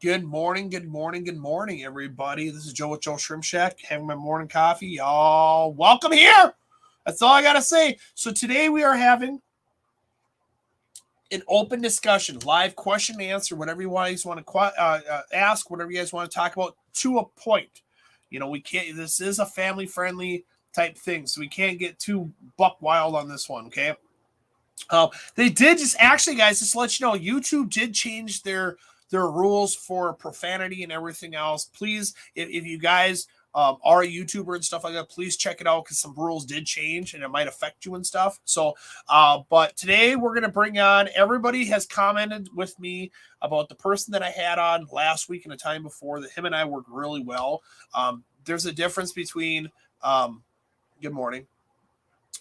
Good morning, everybody. This is Joe with Joe Shrimp Shack, having my morning coffee. Y'all, welcome here. That's all I got to say. So today we are having an open discussion, live question and answer, whatever you guys want to ask, whatever you guys want to talk about, to a point. You know, we can't, this is a family-friendly type thing, so we can't get too buck wild on this one, okay? They did just, actually, guys, just to let you know, YouTube did change their rules for profanity and everything else. Please, if you guys are a YouTuber and stuff like that, please check it out because some rules did change and it might affect you and stuff. So, but today we're going to bring on, everybody has commented with me about the person that I had on last week and the time before, that him and I worked really well. There's a difference between, good morning.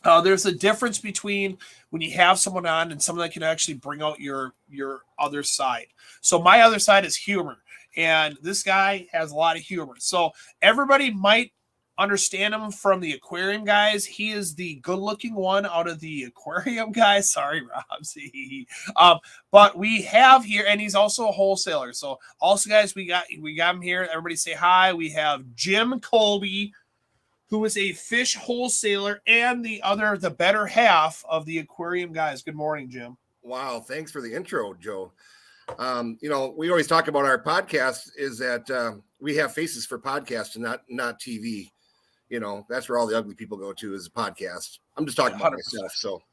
There's a difference between when you have someone on and someone that can actually bring out your other side. So my other side is humor, and this guy has a lot of humor. So everybody might understand him from the Aquarium Guys. He is the good-looking one out of the Aquarium Guys. Sorry, Robsy. But we have here, and he's also a wholesaler. So also, guys, we got him here. Everybody say hi. We have Jim Colby, who is a fish wholesaler and the better half of the Aquarium Guys. Good morning, Jim. Wow. Thanks for the intro, Joe. We always talk about our podcast is that we have faces for podcasts and not TV. You know, that's where all the ugly people go to, is a podcast. I'm just talking about 100%. Myself. So,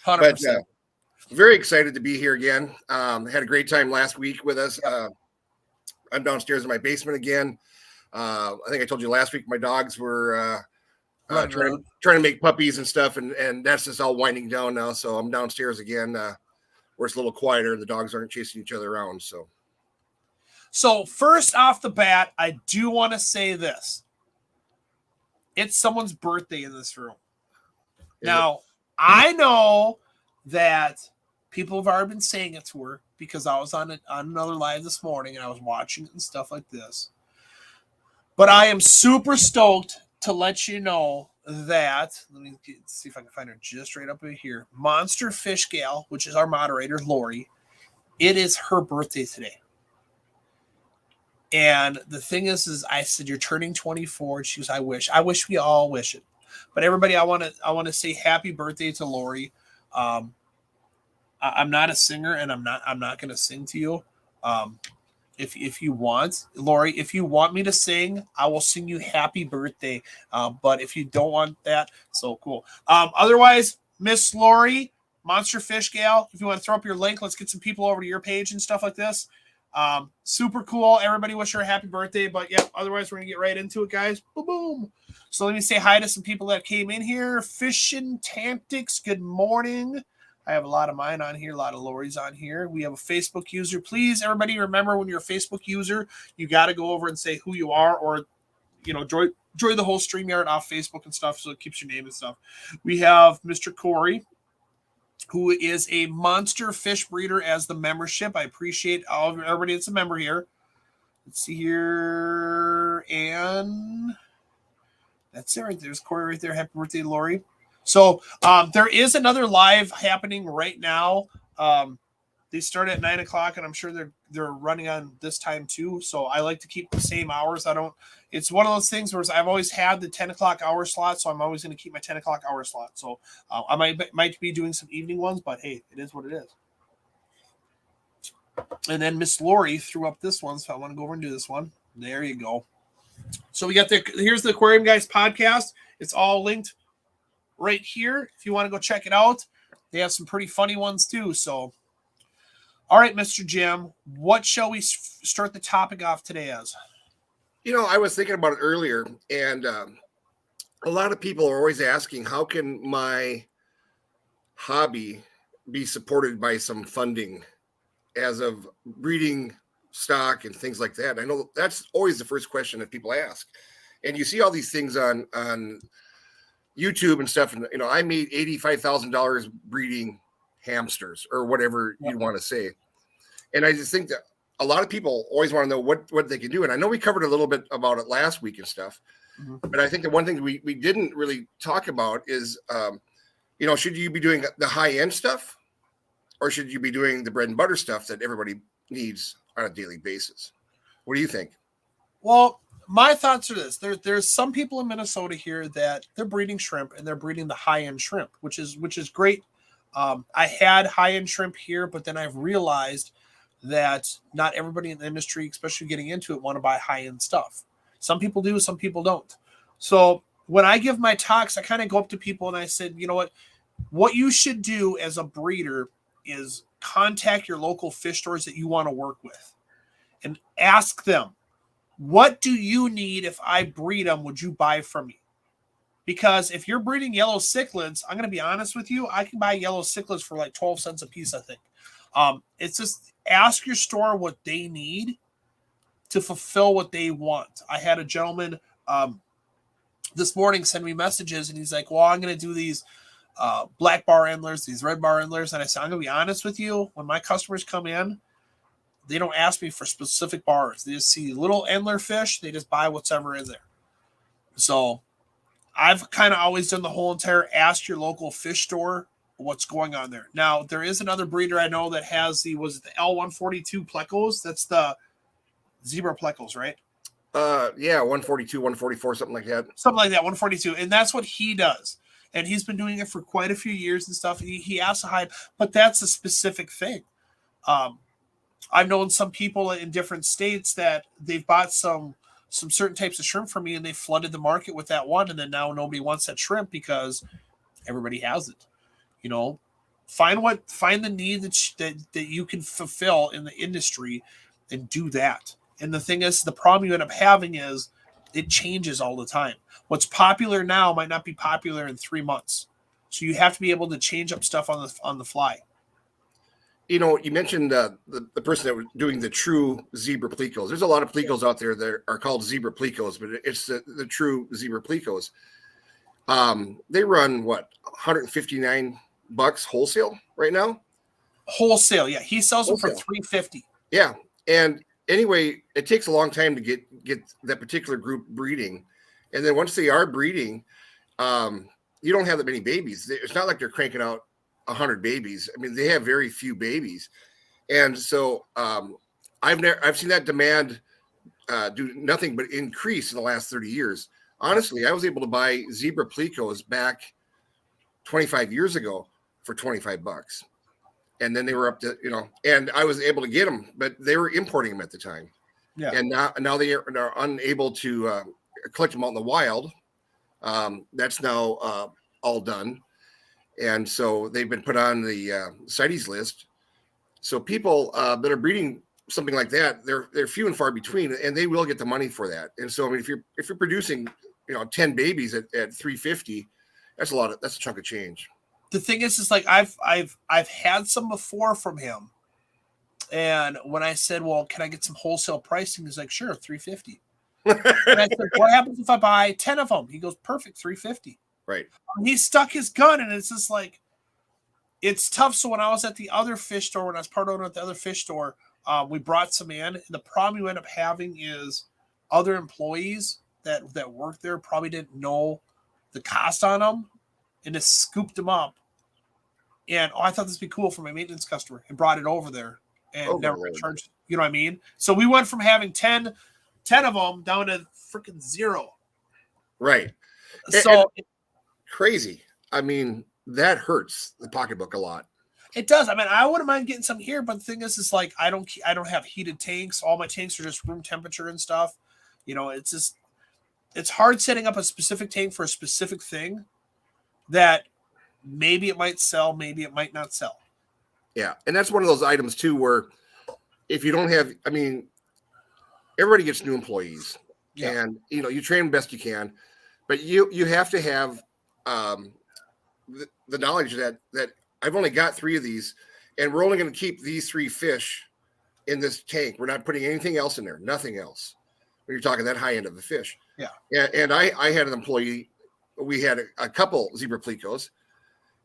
100%. But very excited to be here again. Had a great time last week with us. Yep. I'm downstairs in my basement again. I think I told you last week my dogs were trying to make puppies and stuff, and that's just all winding down now. So I'm downstairs again, where it's a little quieter and the dogs aren't chasing each other around. So first off the bat, I do want to say this. It's someone's birthday in this room. Now, I know that people have already been saying it to her because I was on another live this morning and I was watching it and stuff like this. But I am super stoked to let you know that, let me see if I can find her just right up here. Monster Fish Gal, which is our moderator, Lori, it is her birthday today. And the thing is I said, you're turning 24. She goes, I wish we all wish it. But everybody, I want to say happy birthday to Lori. I'm not a singer, and I'm not going to sing to you. If you want, Lori, if you want me to sing, I will sing you happy birthday. But if you don't want that, so cool. Otherwise, Miss Lori, Monster Fish Gal, if you want to throw up your link, let's get some people over to your page and stuff like this. Super cool. Everybody wish her a happy birthday. But yeah, otherwise we're going to get right into it, guys. Boom, boom. So let me say hi to some people that came in here. Fishing Tactics, good morning. I have a lot of mine on here, a lot of Lori's on here. We have a Facebook user. Please, everybody, remember when you're a Facebook user, you got to go over and say who you are, or, you know, join the whole StreamYard off Facebook and stuff, so it keeps your name and stuff. We have Mr. Corey, who is a monster fish breeder as the membership. I appreciate everybody that's a member here. Let's see here. And that's it right there. There's Corey right there. Happy birthday, Lori. So there is another live happening right now. They start at 9 o'clock, and I'm sure they're running on this time too. So I like to keep the same hours. It's one of those things where I've always had the 10 o'clock hour slot, so I'm always going to keep my 10 o'clock hour slot. So I might be doing some evening ones, but hey, it is what it is. And then Miss Lori threw up this one, so I want to go over and do this one. There you go. So we got here's the Aquarium Guys podcast. It's all linked right here. If you want to go check it out, they have some pretty funny ones too. So, all right, Mr. Jim, what shall we start the topic off today as? You know, I was thinking about it earlier, and a lot of people are always asking, how can my hobby be supported by some funding as of breeding stock and things like that? I know that's always the first question that people ask. And you see all these things on YouTube and stuff, and I made $85,000 breeding hamsters or whatever you want to say. And I just think that a lot of people always want to know what they can do. And I know we covered a little bit about it last week and stuff, but I think the one thing we didn't really talk about is, should you be doing the high end stuff, or should you be doing the bread and butter stuff that everybody needs on a daily basis? What do you think? Well, my thoughts are this: there's some people in Minnesota here that they're breeding shrimp and they're breeding the high end shrimp, which is great. I had high end shrimp here, but then I've realized that not everybody in the industry, especially getting into it, want to buy high end stuff. Some people do, some people don't. So when I give my talks, I kind of go up to people and I said, you know what you should do as a breeder is contact your local fish stores that you want to work with and ask them, what do you need? If I breed them, would you buy from me? Because if you're breeding yellow cichlids, I'm going to be honest with you, I can buy yellow cichlids for like 12 cents a piece, I think. It's just ask your store what they need to fulfill what they want. I had a gentleman this morning send me messages, and he's like, well, I'm going to do these black bar endlers, these red bar endlers. And I said, I'm going to be honest with you, when my customers come in, they don't ask me for specific bars. They just see little endler fish. They just buy whatever in there. So I've kind of always done the whole entire ask your local fish store what's going on there. Now, there is another breeder I know that has the L142 plecos. That's the zebra plecos, right? Yeah, 142, 144, something like that. Something like that, 142. And that's what he does. And he's been doing it for quite a few years and stuff. He asks to hide, but that's a specific thing. I've known some people in different states that they've bought some certain types of shrimp from me, and they flooded the market with that one, and then now nobody wants that shrimp because everybody has it. You know, find the need that you can fulfill in the industry, and do that. And the thing is, the problem you end up having is it changes all the time. What's popular now might not be popular in 3 months, so you have to be able to change up stuff on the fly. You know, you mentioned the person that was doing the true zebra plecos. There's a lot of plecos out there that are called zebra plecos, but it's the true zebra plecos. They run what, $159 wholesale right now? Wholesale, yeah. He sells them for $350. Yeah, and anyway, it takes a long time to get that particular group breeding, and then once they are breeding, you don't have that many babies. It's not like they're cranking out 100 babies. I mean, they have very few babies, and so I've seen that demand do nothing but increase in the last 30 years. Honestly, I was able to buy zebra plecos back 25 years ago for $25, and then they were up to, and I was able to get them, but they were importing them at the time. Yeah, and now they are unable to collect them out in the wild. That's now all done. And so they've been put on the CITES list. So people that are breeding something like that, they're few and far between, and they will get the money for that. And so, I mean, if you're producing, 10 babies at $350, that's a chunk of change. The thing is like I've had some before from him, and when I said, well, can I get some wholesale pricing? He's like, sure, $350. And I said, what happens if I buy 10 of them? He goes, perfect, $350. Right. He stuck his gun, and it's just like, it's tough. So when I was at the other fish store, when I was part owner at the other fish store, we brought some in. And the problem you end up having is other employees that work there probably didn't know the cost on them, and just scooped them up. And I thought this would be cool for my maintenance customer, and brought it over there and never charged. You know what I mean? So we went from having 10 of them down to freaking 0. Right. So crazy. I mean, that hurts the pocketbook a lot. It does. I mean, I wouldn't mind getting some here, but the thing is like I don't have heated tanks. All my tanks are just room temperature and stuff. It's hard setting up a specific tank for a specific thing that maybe it might sell, maybe it might not sell. Yeah, and that's one of those items too where if you don't have, I mean, everybody gets new employees, and you train them best you can, but you have to have the knowledge that I've only got 3 of these, and we're only going to keep these 3 fish in this tank. We're not putting anything else in there, nothing else. When you're talking that high end of the fish. Yeah. And I had an employee, we had a couple zebra plecos,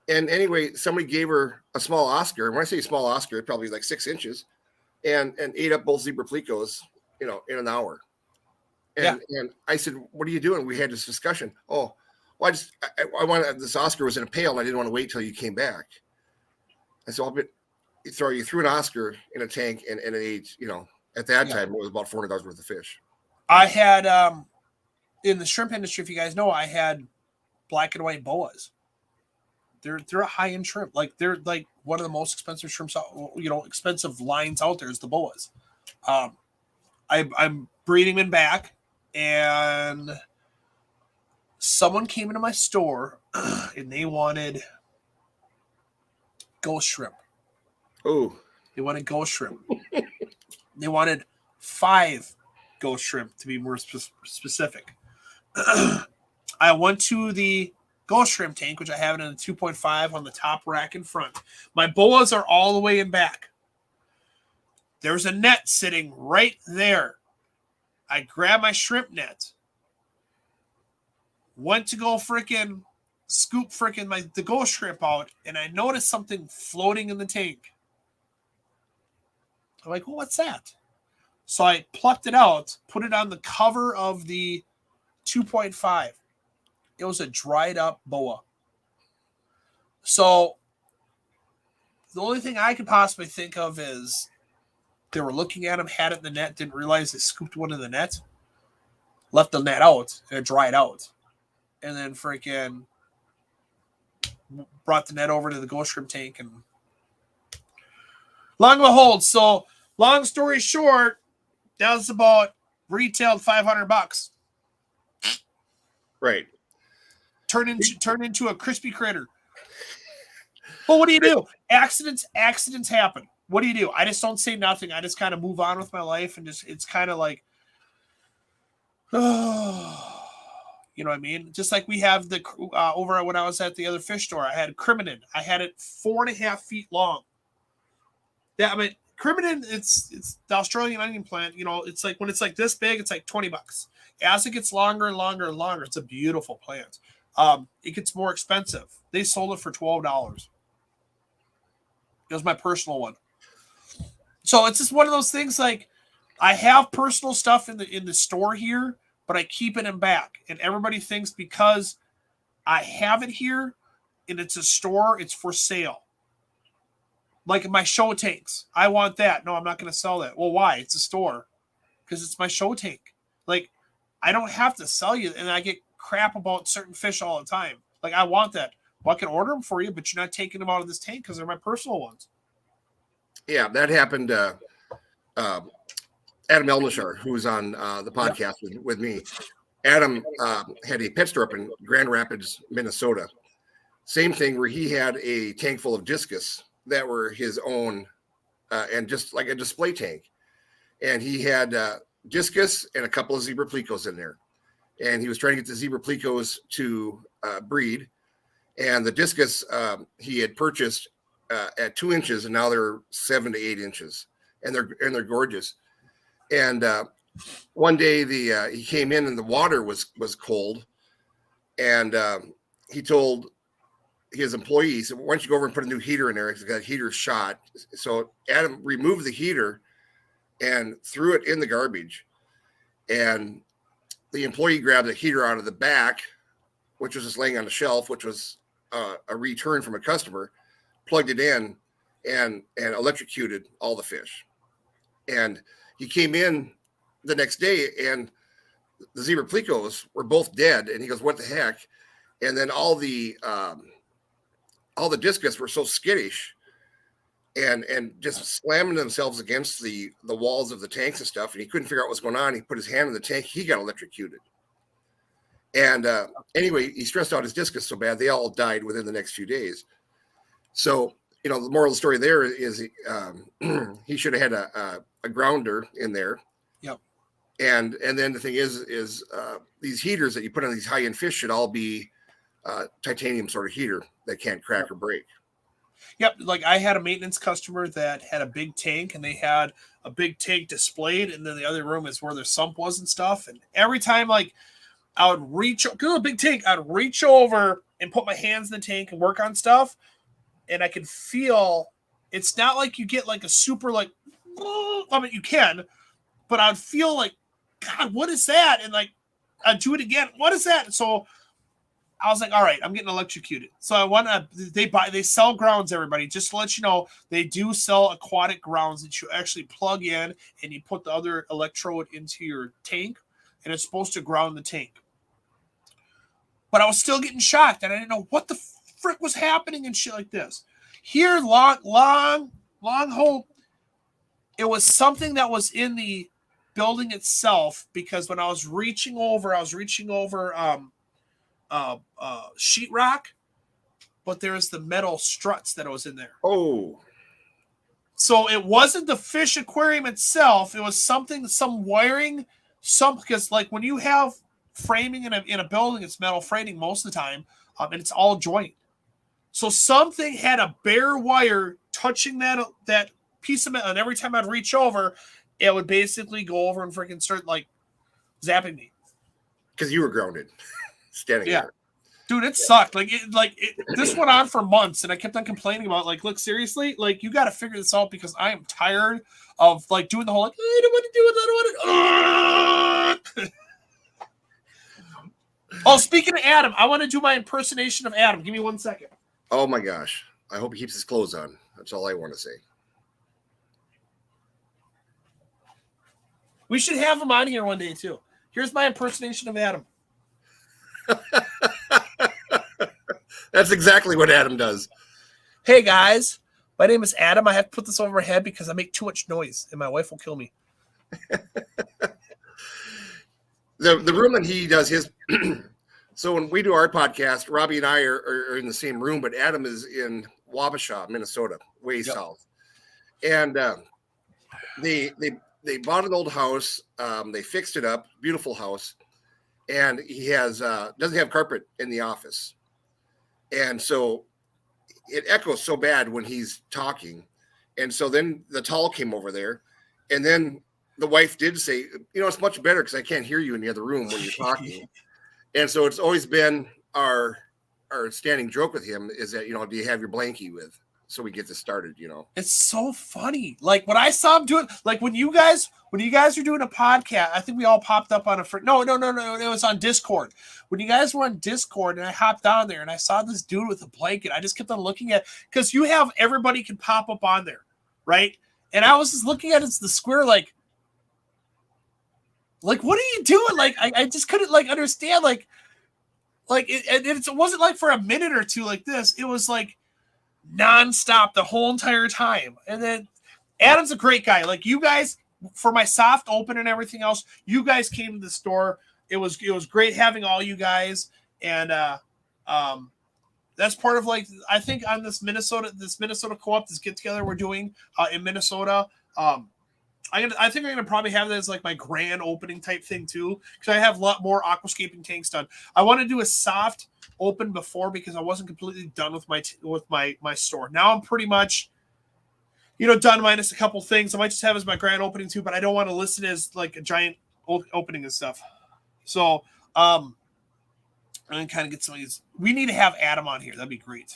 and anyway, somebody gave her a small Oscar. And when I say small Oscar, it's probably like 6 inches, and ate up both zebra plecos, in an hour. And I said, what are you doing? We had this discussion. Oh, well, I wanted, this Oscar was in a pail, and I didn't want to wait till you came back. I said, you threw an Oscar in a tank, and it ate, At that time, it was about $400 worth of fish. I had in the shrimp industry, if you guys know, I had black and white boas. They're a high-end shrimp. Like they're like one of the most expensive shrimps, expensive lines out there is the boas. I'm breeding them back, and someone came into my store and they wanted ghost shrimp. Oh, they wanted ghost shrimp. They wanted 5 ghost shrimp to be more specific. I went to the ghost shrimp tank, which I have it in a 2.5 on the top rack in front. My boas are all the way in back. There's a net sitting right there. I grab my shrimp net. Went to go freaking scoop the ghost shrimp out, and I noticed something floating in the tank. I'm like, well, what's that? So I plucked it out, put it on the cover of the 2.5. It was a dried up boa. So the only thing I could possibly think of is they were looking at him, had it in the net, didn't realize they scooped one in the net, left the net out, and it dried out. And then freaking brought the net over to the ghost shrimp tank. And long and behold, so long story short, that was about retailed $500. Right. Turn into a crispy critter. But what do you do? Accidents happen. What do you do? I just don't say nothing. I just kind of move on with my life, and just it's kind of like, oh, you know what I mean? Just like we have the over when I was at the other fish store, I had creminin. I had it 4.5 feet long. Yeah, I mean creminin. It's the Australian onion plant. It's like when it's like this big, it's like $20. As it gets longer and longer and longer, it's a beautiful plant. It gets more expensive. They sold it for $12. It was my personal one. So it's just one of those things. Like I have personal stuff in the store here, but I keep it in back, and everybody thinks because I have it here and it's a store, it's for sale. Like my show tanks, I want that. No, I'm not going to sell that. Well, why? It's a store because it's my show tank. Like I don't have to sell you, and I get crap about certain fish all the time. Like I want that. Well, I can order them for you, but you're not taking them out of this tank because they're my personal ones. Yeah, that happened. Adam Elnishar, who was on the podcast with me. Adam had a pet store up in Grand Rapids, Minnesota. Same thing where he had a tank full of discus that were his own, and just like a display tank. And he had discus and a couple of zebra plecos in there. And he was trying to get the zebra plecos to breed. And the discus he had purchased at 2 inches, and now they're 7 to 8 inches, and they're gorgeous. And one day he came in and the water was cold, and he told his employees, "Why don't you go over and put a new heater in there? Because that heater shot." So Adam removed the heater and threw it in the garbage, and the employee grabbed the heater out of the back, which was just laying on the shelf, which was a return from a customer, plugged it in, and electrocuted all the fish. And he came in the next day, and the zebra plecos were both dead. And he goes, "What the heck?" And then all the discus were so skittish and just slamming themselves against the walls of the tanks and stuff. And he couldn't figure out what's going on. He put his hand in the tank. He got electrocuted. And anyway, he stressed out his discus so bad, they all died within the next few days. So, the moral of the story there is he should have had a grounder in there. Yep. And then the thing is these heaters that you put on these high-end fish should all be titanium sort of heater that can't crack or break. Yep. Like I had a maintenance customer that had a big tank, and they had a big tank displayed, and then the other room is where their sump was and stuff. And every time I would reach, because a big tank, I'd reach over and put my hands in the tank and work on stuff. And I could feel, it's not like you get like a super you can, but I'd feel like, God, what is that? And I'd do it again. What is that? And so I was like, all right, I'm getting electrocuted. So I want to, they sell grounds, everybody. Just to let you know, they do sell aquatic grounds that you actually plug in and you put the other electrode into your tank and it's supposed to ground the tank. But I was still getting shocked and I didn't know what the frick was happening and shit like this. Here, long hole. It was something that was in the building itself because when I was reaching over sheetrock, but there's the metal struts that was in there. Oh. So it wasn't the fish aquarium itself. It was some wiring, because like when you have framing in a building, it's metal framing most of the time, and it's all joint. So something had a bare wire touching that piece of metal, and every time I'd reach over, it would basically go over and freaking start like zapping me. Because you were grounded, standing there. Dude, it sucked. This went on for months, and I kept on complaining about like, look, seriously, like you got to figure this out because I am tired of like doing the whole like I don't want to do it. I don't want to. Oh, speaking of Adam, I want to do my impersonation of Adam. Give me 1 second. Oh my gosh! I hope he keeps his clothes on. That's all I want to say. We should have him on here one day too. Here's my impersonation of Adam. That's exactly what Adam does. Hey guys, my name is Adam. I have to put this over my head because I make too much noise and my wife will kill me. The room that he does his so when we do our podcast, Robbie and I are in the same room, but Adam is in Wabasha, Minnesota, way south. And they bought an old house. They fixed it up, beautiful house. And he has doesn't have carpet in the office. And so it echoes so bad when he's talking. And so then the towel came over there. And then the wife did say, it's much better because I can't hear you in the other room when you're talking. And so it's always been our standing joke with him is that, do you have your blankie with? So we get this started, It's so funny. Like when I saw him do it, like when you guys were doing a podcast, I think we all popped up on no, it was on Discord. When you guys were on Discord and I hopped on there and I saw this dude with a blanket, I just kept on looking at, because you have everybody can pop up on there, right? And I was just looking at the square like what are you doing? Like I just couldn't like understand like it wasn't like for a minute or two like this. It was like nonstop the whole entire time. And then Adam's a great guy. Like you guys, for my soft open and everything else, you guys came to the store. It was great having all you guys. And that's part of like I think on this Minnesota co-op, this get together we're doing in Minnesota. I think I'm gonna probably have that as like my grand opening type thing too, because I have a lot more aquascaping tanks done. I want to do a soft open before because I wasn't completely done with my store. Now I'm pretty much, done minus a couple things. I might just have as my grand opening too, but I don't want to list it as like a giant opening and stuff. So I'm gonna kind of get some of these. We need to have Adam on here. That'd be great.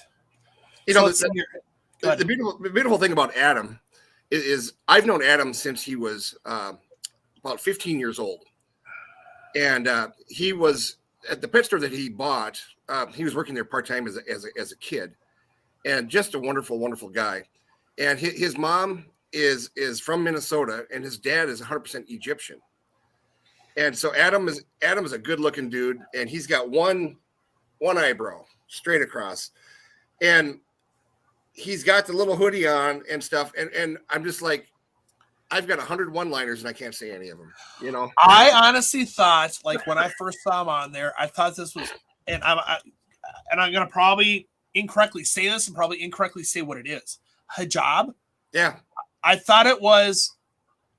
The beautiful thing about Adam is I've known Adam since he was about 15 years old. And he was at the pet store that he bought. He was working there part-time as a kid, and just a wonderful, wonderful guy. And his mom is from Minnesota and his dad is 100% Egyptian. And so Adam is a good looking dude. And he's got one eyebrow straight across. And he's got the little hoodie on and stuff. And I'm just like, I've got 100 one-liners and I can't say any of them, I honestly thought, like when I first saw him on there, I thought this was, and I'm going to probably incorrectly say this and probably incorrectly say what it is. Hijab. Yeah. I thought it was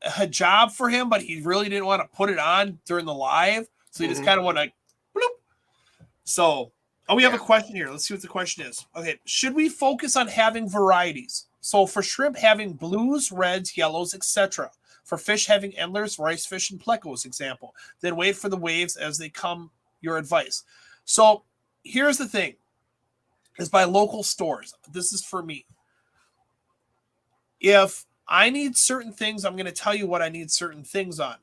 a hijab for him, but he really didn't want to put it on during the live. So he just kind of went like, bloop. So, we have a question here. Let's see what the question is. Okay. Should we focus on having varieties? So for shrimp, having blues, reds, yellows, etc. For fish, having endlers, rice fish, and plecos, example. Then wait for the waves as they come, your advice. So here's the thing. Is by local stores. This is for me. If I need certain things, I'm going to tell you what I need certain things on.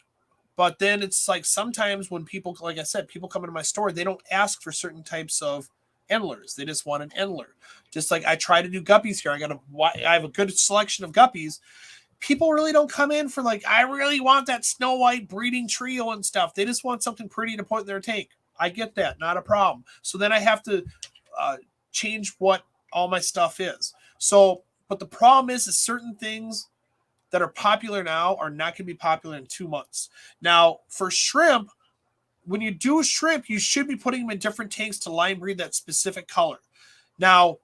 But then it's like sometimes when people, like I said, people come into my store, they don't ask for certain types of endlers. They just want an endler. Just like I try to do guppies here. I have a good selection of guppies. People really don't come in for like, I really want that Snow White breeding trio and stuff. They just want something pretty to put in their tank. I get that. Not a problem. So then I have to change what all my stuff is. So, but the problem is certain things that are popular now are not going to be popular in 2 months. Now, for shrimp, when you do shrimp, you should be putting them in different tanks to line breed that specific color. Now,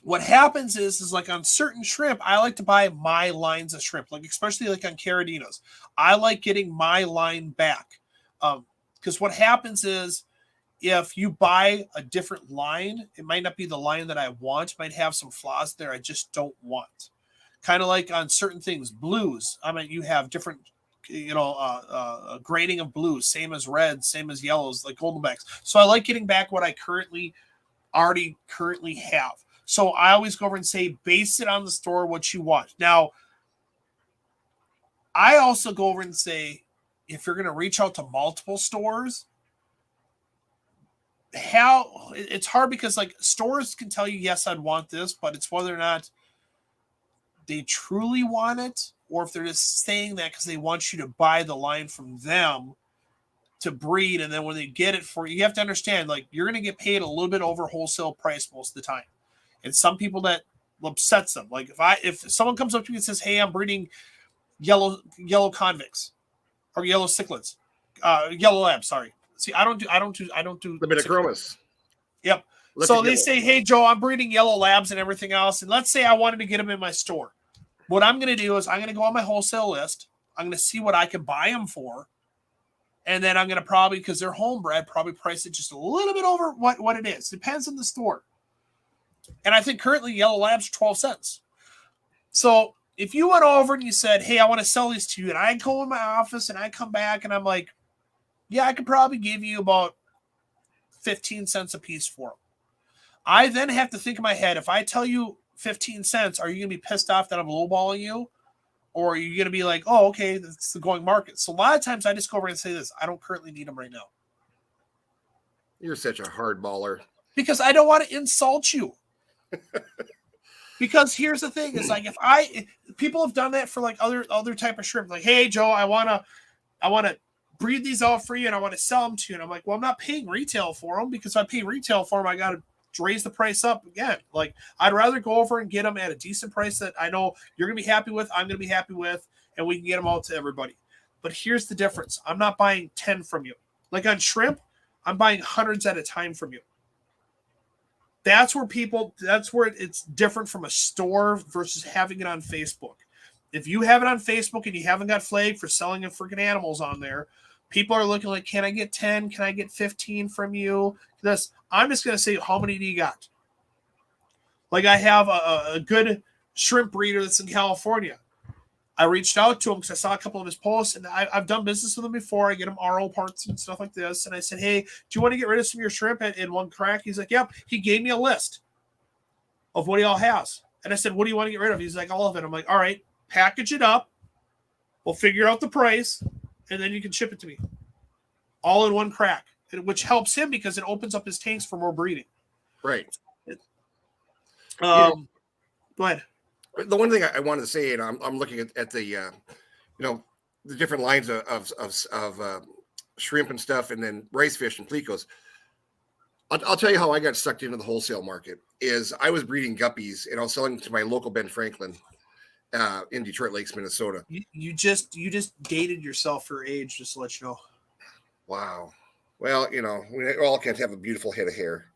what happens is like on certain shrimp, I like to buy my lines of shrimp, like especially like on Caradinos. I like getting my line back. Because what happens is if you buy a different line, it might not be the line that I want. It might have some flaws there I just don't want. Kind of like on certain things, blues. I mean, you have different, grading of blues, same as reds, same as yellows, like goldenbacks. So I like getting back what I currently have. So I always go over and say, base it on the store what you want. Now, I also go over and say, if you're going to reach out to multiple stores, it's hard because like stores can tell you, yes, I'd want this, but it's whether or not they truly want it, or if they're just saying that because they want you to buy the line from them to breed, and then when they get it for you, you have to understand, like, you're going to get paid a little bit over wholesale price most of the time. And some people that upsets them. Like if someone comes up to me and says, "Hey, I'm breeding yellow convicts or yellow cichlids, yellow labs." Sorry, see, I don't do Limitochromis. Yep. So they say, "Hey, Joe, I'm breeding yellow labs and everything else." And let's say I wanted to get them in my store. What I'm going to do is I'm going to go on my wholesale list. I'm going to see what I can buy them for. And then I'm going to probably, because they're homebred, probably price it just a little bit over what it is. Depends on the store. And I think currently yellow labs are 12 cents. So if you went over and you said, "Hey, I want to sell these to you," and I go in my office and I come back and I'm like, "Yeah, I could probably give you about 15 cents a piece for them." I then have to think in my head, if I tell you 15 cents, are you going to be pissed off that I'm lowballing you? Or are you going to be like, "Oh, okay, that's the going market"? So a lot of times I just go over and say this: I don't currently need them right now. You're such a hard baller. Because I don't want to insult you. Because here's the thing: is like if people have done that for like other type of shrimp, like, "Hey, Joe, I wanna breed these out for you and I want to sell them to you." And I'm like, "Well, I'm not paying retail for them, because if I pay retail for them, I got to raise the price up again." Like, I'd rather go over and get them at a decent price that I know you're gonna be happy with, I'm gonna be happy with, and we can get them out to everybody. But here's the difference: I'm not buying 10 from you. Like on shrimp, I'm buying hundreds at a time from you. That's where it's different from a store versus having it on Facebook. If you have it on Facebook and you haven't got flagged for selling freaking animals on there, people are looking like, "Can I get 10? Can I get 15 from you?" I'm just going to say, "How many do you got?" Like, I have a good shrimp breeder that's in California. I reached out to him because I saw a couple of his posts, and I've done business with him before. I get him RO parts and stuff like this. And I said, "Hey, do you want to get rid of some of your shrimp in one crack?" He's like, "Yep." He gave me a list of what he all has. And I said, "What do you want to get rid of?" He's like, "All of it." I'm like, "All right, package it up. We'll figure out the price, and then you can ship it to me all in one crack," which helps him because it opens up his tanks for more breeding. Right. Go ahead. The one thing I wanted to say, and I'm looking at the, the different lines of shrimp and stuff, and then rice fish and plecos. I'll tell you how I got sucked into the wholesale market. Is I was breeding guppies and I was selling to my local Ben Franklin in Detroit Lakes, Minnesota. You just dated yourself for age, just to let you know. Wow. Well, we all can't have a beautiful head of hair,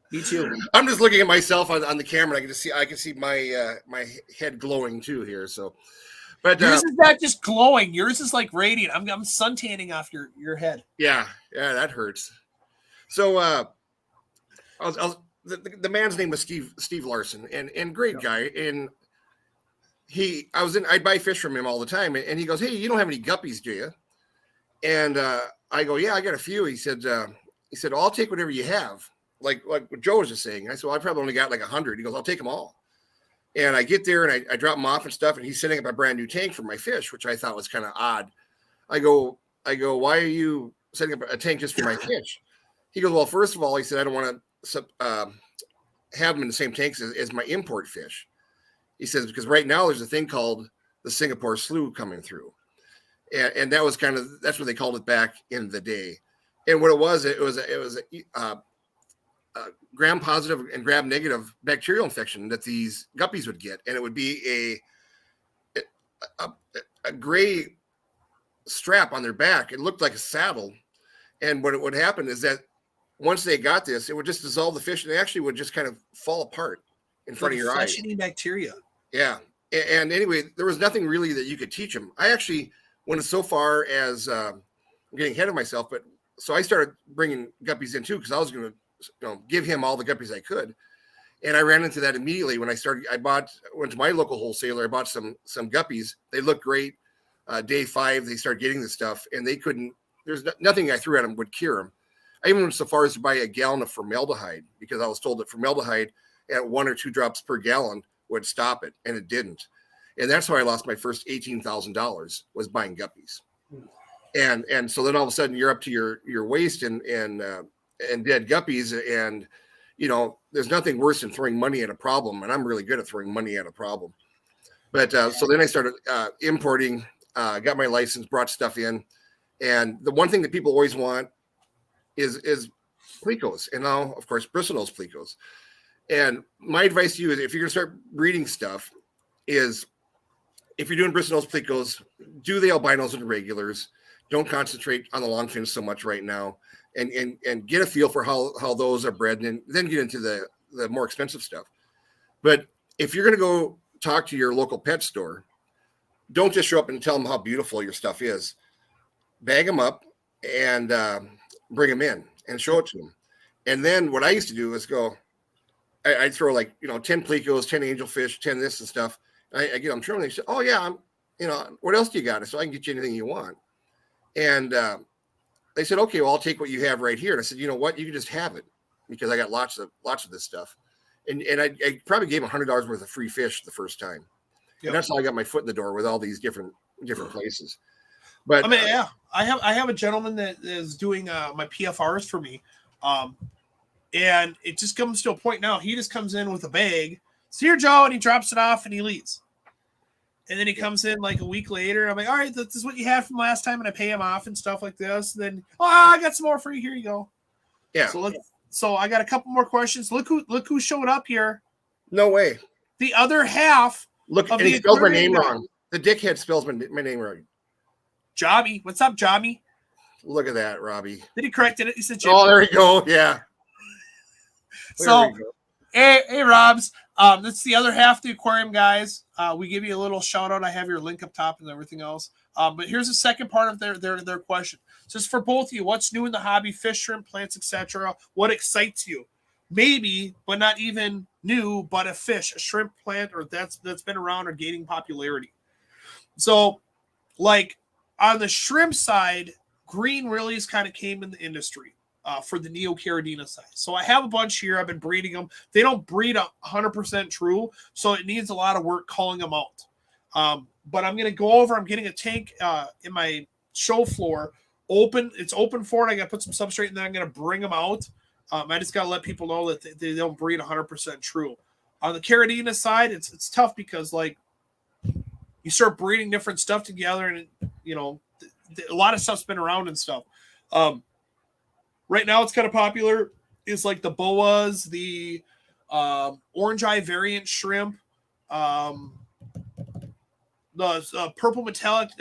Me too. I'm just looking at myself on the camera. I can see my my head glowing too here. So, but yours is not just glowing. Yours is like radiant. I'm suntanning off your head. Yeah, that hurts. So, the man's name was Steve Larson, and great guy. And I'd buy fish from him all the time, and he goes, "Hey, you don't have any guppies, do you?" And I go, "Yeah, I got a few." He said, "Well, I'll take whatever you have." Like what Joe was just saying. I said, "Well, I probably only got like 100. He goes, "I'll take them all." And I get there and I drop him off and stuff, and he's setting up a brand new tank for my fish, which I thought was kind of odd. I go, why are you setting up a tank just for my fish? He goes, well, first of all, he said, I don't want to have them in the same tanks as my import fish. He says, because right now there's a thing called the Singapore slough coming through. And that was that's what they called it back in the day. And what it was a gram positive and gram negative bacterial infection that these guppies would get. And it would be a gray strap on their back. It looked like a saddle. And what would happen is that once they got this, it would just dissolve the fish and they actually would just kind of fall apart in front of your eyes. Flesh-eating bacteria. Yeah. And anyway, there was nothing really that you could teach them. I actually went so far as getting ahead of myself, but so I started bringing guppies in too, because I was going to give him all the guppies I could. And I ran into that immediately when I went to my local wholesaler. I bought some guppies. They looked great. Day 5, they started getting the stuff, and there's nothing I threw at them would cure them. I even went so far as to buy a gallon of formaldehyde, because I was told that formaldehyde at 1 or 2 drops per gallon would stop it, and it didn't. And that's how I lost my first $18,000, was buying guppies. And so then all of a sudden you're up to your waist and dead guppies, and there's nothing worse than throwing money at a problem, and I'm really good at throwing money at a problem. But so then I started importing, got my license, brought stuff in, and the one thing that people always want is plecos, and now of course bristlenose plecos. And my advice to you is, if you're going to start breeding stuff, is if you're doing bristlenose plecos, do the albinos and the regulars. Don't concentrate on the longfins so much right now, and get a feel for how those are bred, and then get into the more expensive stuff. But if you're going to go talk to your local pet store, don't just show up and tell them how beautiful your stuff is. Bag them up and bring them in and show it to them. And then what I used to do is I'd throw 10 plecos, 10 angelfish, 10 this and stuff. I get them showing. They say, oh yeah, what else do you got? So I can get you anything you want. And they said, okay, well, I'll take what you have right here. And I said, you know what? You can just have it, because I got lots of this stuff. And I probably gave $100 worth of free fish the first time. Yep. And that's how I got my foot in the door with all these different places. But I mean, yeah, I have a gentleman that is doing my PFRs for me. And it just comes to a point now. He just comes in with a bag. "See here, Joe," and he drops it off and he leaves. And then he comes in like a week later. I'm like, "All right, this is what you had from last time," and I pay him off and stuff like this. And then, I got some more for you. Here you go. Yeah. So I got a couple more questions. Look who showed up here. No way. The other half. Look, and he spelled my name wrong. The dickhead spells my name wrong. Jobby. What's up, Jobby? Look at that, Robbie. Did he correct it? He said Jimmy. Oh, there you go. Yeah. So, hey, Robs. That's the other half of the Aquarium Guys. We give you a little shout out. I have your link up top and everything else. But here's the second part of their question. So it's for both of you. What's new in the hobby? Fish, shrimp, plants, etc. What excites you? Maybe, but not even new, but a fish, a shrimp plant, or that's been around or gaining popularity. So, like on the shrimp side, green lilies kind of came in the industry. For the Neocaridina side. So I have a bunch here. I've been breeding them. They don't breed 100% true, so it needs a lot of work calling them out. But I'm going to go over. I'm getting a tank in my show floor open. It's open for it. I got to put some substrate in there. I'm going to bring them out. I just got to let people know that they don't breed 100% true. On the Caridina side, it's tough because you start breeding different stuff together, and a lot of stuff's been around and stuff. Right now, it's kind of popular. It's like the boas, the orange eye variant shrimp, the purple metallic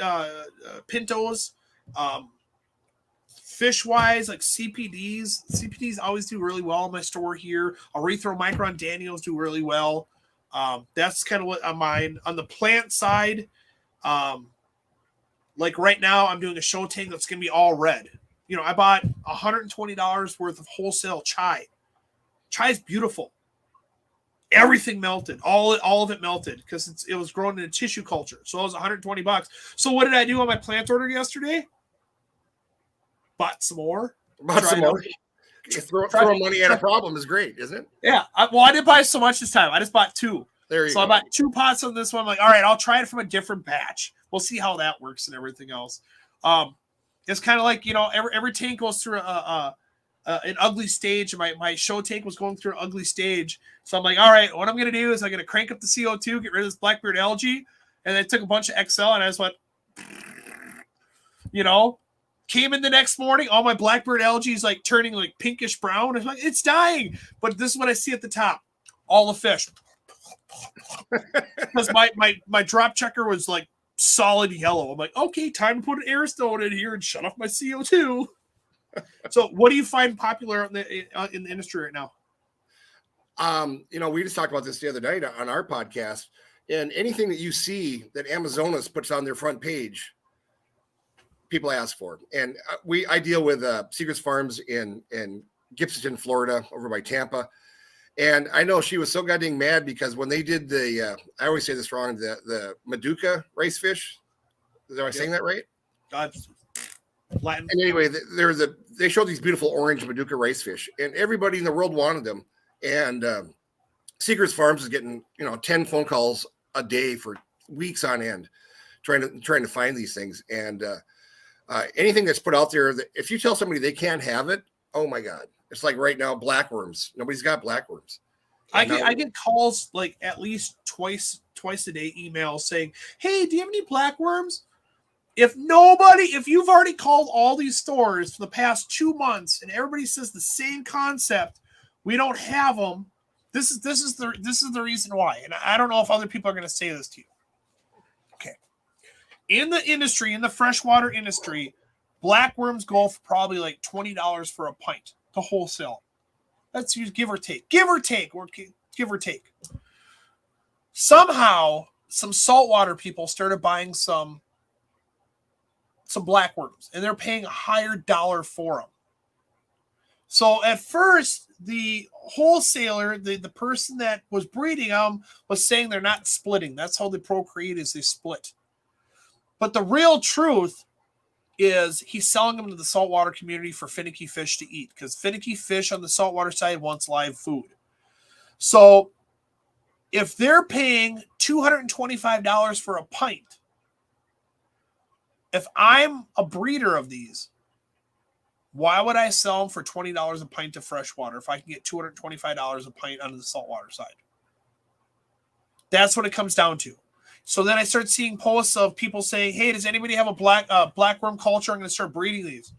pintos, fish-wise, like CPDs. CPDs always do really well in my store here. Erythromicron Daniels do really well. That's kind of what on mine. On the plant side, like right now, I'm doing a show tank that's going to be all red. I bought $120 worth of wholesale chai. Chai is beautiful. Everything melted. All of it melted because it was grown in a tissue culture. So it was $120. So what did I do on my plant order yesterday? Bought some more. Throw money at a problem is great, isn't it? Yeah. I didn't buy so much this time. I just bought 2. There you So go. I bought 2 pots on this one. I'm like, all right, I'll try it from a different batch. We'll see how that works and everything else. It's kind of like, every tank goes through an ugly stage. My show tank was going through an ugly stage. So I'm like, all right, what I'm going to do is I'm going to crank up the CO2, get rid of this blackbeard algae. And I took a bunch of XL and I just went, came in the next morning. All my blackbeard algae is like turning like pinkish brown. I'm like, it's dying. But this is what I see at the top. All the fish. Because my drop checker was like solid yellow. I'm like, okay, time to put an air stone in here and shut off my CO2. So what do you find popular in the industry right now? We just talked about this the other night on our podcast, and anything that you see that Amazonas puts on their front page, people ask for. And I deal with Secrets Farms in Gibsonton, Florida, over by Tampa. And I know she was so goddamn mad because when they did I always say this wrong, the Maduka rice fish. Am I saying that right? Latin. And anyway, they showed these beautiful orange Maduka rice fish, and everybody in the world wanted them. And Secrets Farms is getting 10 phone calls a day for weeks on end, trying to find these things. And anything that's put out there, that if you tell somebody they can't have it, oh my God. It's like right now, blackworms. Nobody's got blackworms. I get calls like at least twice a day, emails saying, hey, do you have any blackworms? If you've already called all these stores for the past 2 months and everybody says the same concept, we don't have them. This is the reason why. And I don't know if other people are going to say this to you. Okay. In the industry, in the freshwater industry, blackworms go for probably like $20 for a pint to wholesale. Let's use give or take. Somehow, some saltwater people started buying some blackworms, and they're paying a higher dollar for them. So at first, the wholesaler, the person that was breeding them, was saying they're not splitting. That's how they procreate, is they split. But the real truth is he's selling them to the saltwater community for finicky fish to eat, because finicky fish on the saltwater side wants live food. So if they're paying $225 for a pint, if I'm a breeder of these, why would I sell them for $20 a pint to freshwater if I can get $225 a pint onto the saltwater side? That's what it comes down to. So then I start seeing posts of people saying, hey, does anybody have a blackworm culture? I'm going to start breeding these.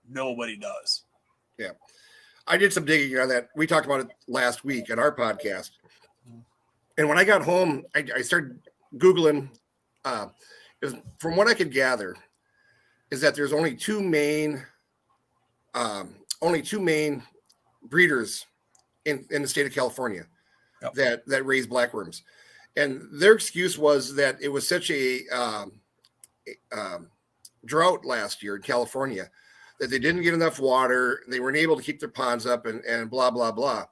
Nobody does. Yeah. I did some digging on that. We talked about it last week at our podcast. And when I got home, I started Googling. From what I could gather, is that there's only two main breeders in the state of California that raise blackworms. And their excuse was that it was such a drought last year in California that they didn't get enough water. They weren't able to keep their ponds up and blah, blah, blah.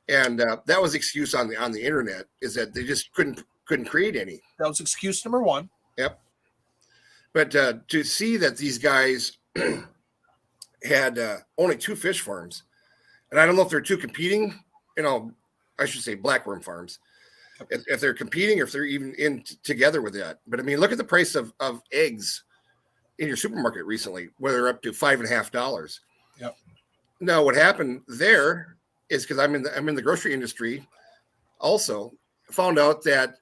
And that was the excuse on the internet, is that they just couldn't create any. That was excuse number one. Yep. But to see that these guys had only 2 fish farms, and I don't know if they're 2 competing, I should say blackworm farms, if they're competing or if they're even in together with that. But I mean, look at the price of eggs in your supermarket recently, where they're up to $5.50. Yep. Now, what happened there is, because I'm in the grocery industry, also found out that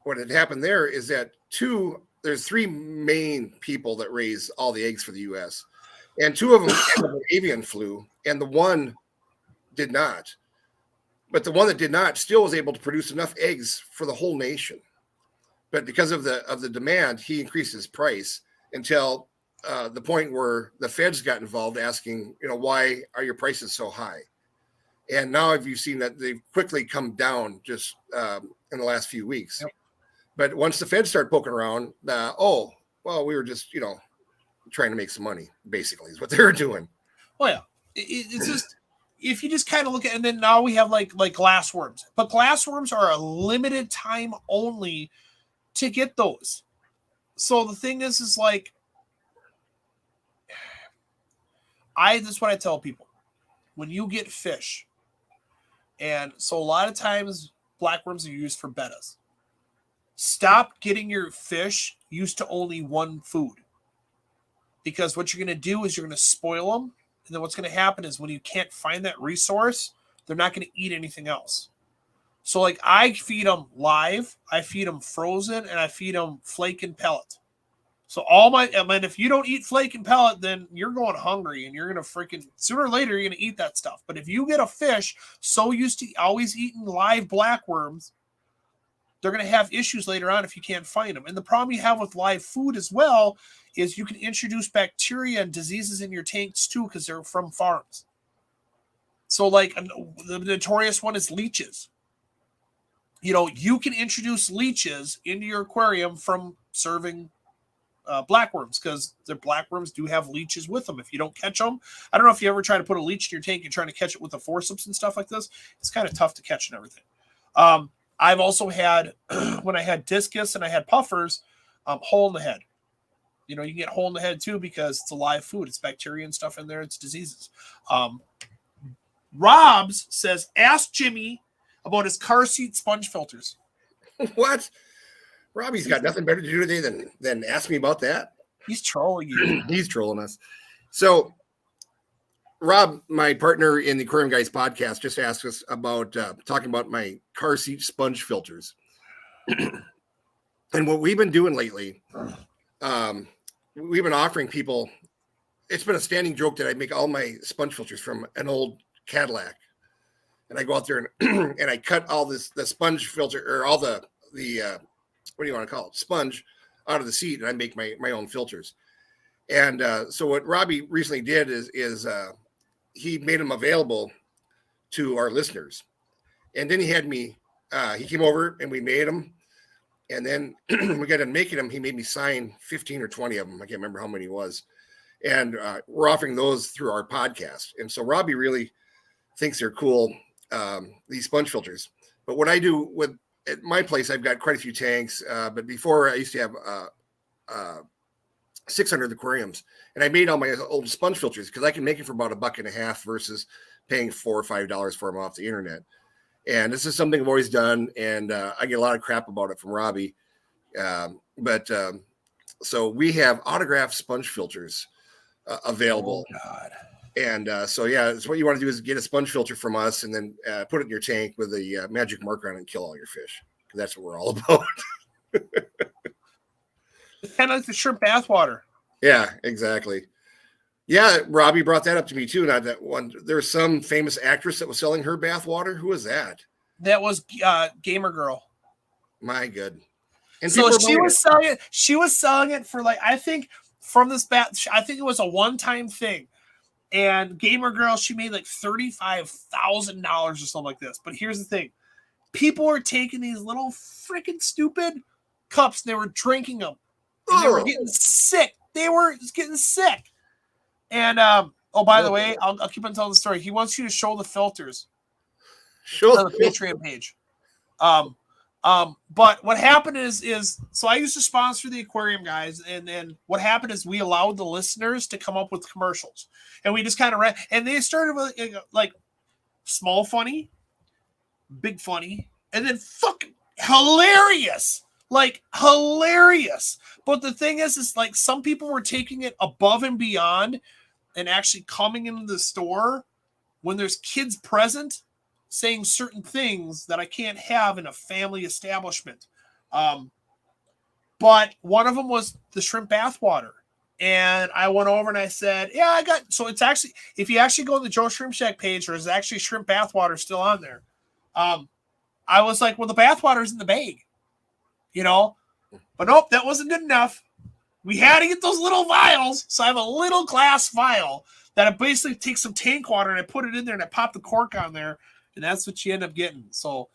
what had happened there is that there's 3 main people that raise all the eggs for the U.S. and 2 of them had avian flu, and the one did not. But the one that did not still was able to produce enough eggs for the whole nation. But because of the demand, he increased his price until the point where the feds got involved, asking, why are your prices so high? And now have you seen that they've quickly come down just in the last few weeks? Yep. But once the feds start poking around, we were just, trying to make some money, basically, is what they were doing. Well, yeah. It's just, if you just kind of look at, and then now we have like glassworms. But glassworms are a limited time only to get those. So the thing is like, that's what I tell people. When you get fish, And so a lot of times black worms are used for bettas. Stop getting your fish used to only one food. Because what you're going to do is you're going to spoil them. And then what's going to happen is when you can't find that resource, they're not going to eat anything else. So like I feed them live, I feed them frozen, and I feed them flake and pellet. So if you don't eat flake and pellet, then you're going hungry and you're going to freaking, sooner or later, you're going to eat that stuff. But if you get a fish so used to always eating live black worms, they're going to have issues later on if you can't find them. And the problem you have with live food as well is you can introduce bacteria and diseases in your tanks too because they're from farms. So like the notorious one is leeches. You can introduce leeches into your aquarium from serving blackworms because their blackworms do have leeches with them. If you don't catch them, I don't know if you ever try to put a leech in your tank and trying to catch it with the forceps and stuff like this. It's kind of tough to catch and everything. I've also had, when I had discus and I had puffers, hole in the head. You can get hole in the head too because it's a live food. It's bacteria and stuff in there. It's diseases. Robs says, ask Jimmy about his car seat sponge filters. What? Robbie's got nothing better to do today than ask me about that. He's trolling you. He's trolling us. So Rob, my partner in the Aquarium Guys podcast, just asked us about talking about my car seat sponge filters. And what we've been doing lately, we've been offering people, it's been a standing joke that I make all my sponge filters from an old Cadillac. And I go out there and and I cut all the sponge filter or all the what do you want to call it? Sponge out of the seat, and I make my own filters. And so what Robbie recently did is he made them available to our listeners. And then he had me, he came over and we made them. And then we got done making them. He made me sign 15 or 20 of them. I can't remember how many it was. And we're offering those through our podcast. And so Robbie really thinks they're cool, these sponge filters. But what I do at my place, I've got quite a few tanks. But before I used to have 600 aquariums, and I made all my old sponge filters because I can make it for about $1.50 versus paying $4 or $5 for them off the internet. And this is something I've always done, and I get a lot of crap about it from Robbie. So we have autographed sponge filters available. Oh, God. And so what you want to do is get a sponge filter from us, and then put it in your tank with a magic marker on it and kill all your fish. Because that's what we're all about. It's kind of like the shrimp bathwater. Yeah, exactly. Yeah, Robbie brought that up to me too. Not that one. There's some famous actress that was selling her bathwater. Who was that? That was Gamer Girl. My good. And so she was selling it. She was selling it for I think from this I think it was a one-time thing. And Gamer Girl, she made $35,000 or something like this. But here's the thing: people were taking these little freaking stupid cups. And they were drinking them. And they were getting sick. They were getting sick. And by the way, I'll keep on telling the story. He wants you to show the filters. Show on the Patreon page. But what happened is so I used to sponsor the Aquarium Guys, and then what happened is we allowed the listeners to come up with commercials, and we just kind of ran. And they started with small funny, big funny, and then fucking hilarious. Hilarious. But the thing is some people were taking it above and beyond and actually coming into the store when there's kids present saying certain things that I can't have in a family establishment. But one of them was the shrimp bathwater. And I went over and I said, so it's actually, if you actually go to the Joe Shrimp Shack page, there's actually shrimp bathwater still on there. I was like, well, the bathwater's in the bag. But nope, that wasn't good enough. We had to get those little vials. So I have a little glass vial that I basically take some tank water and I put it in there and I pop the cork on there, and that's what you end up getting. So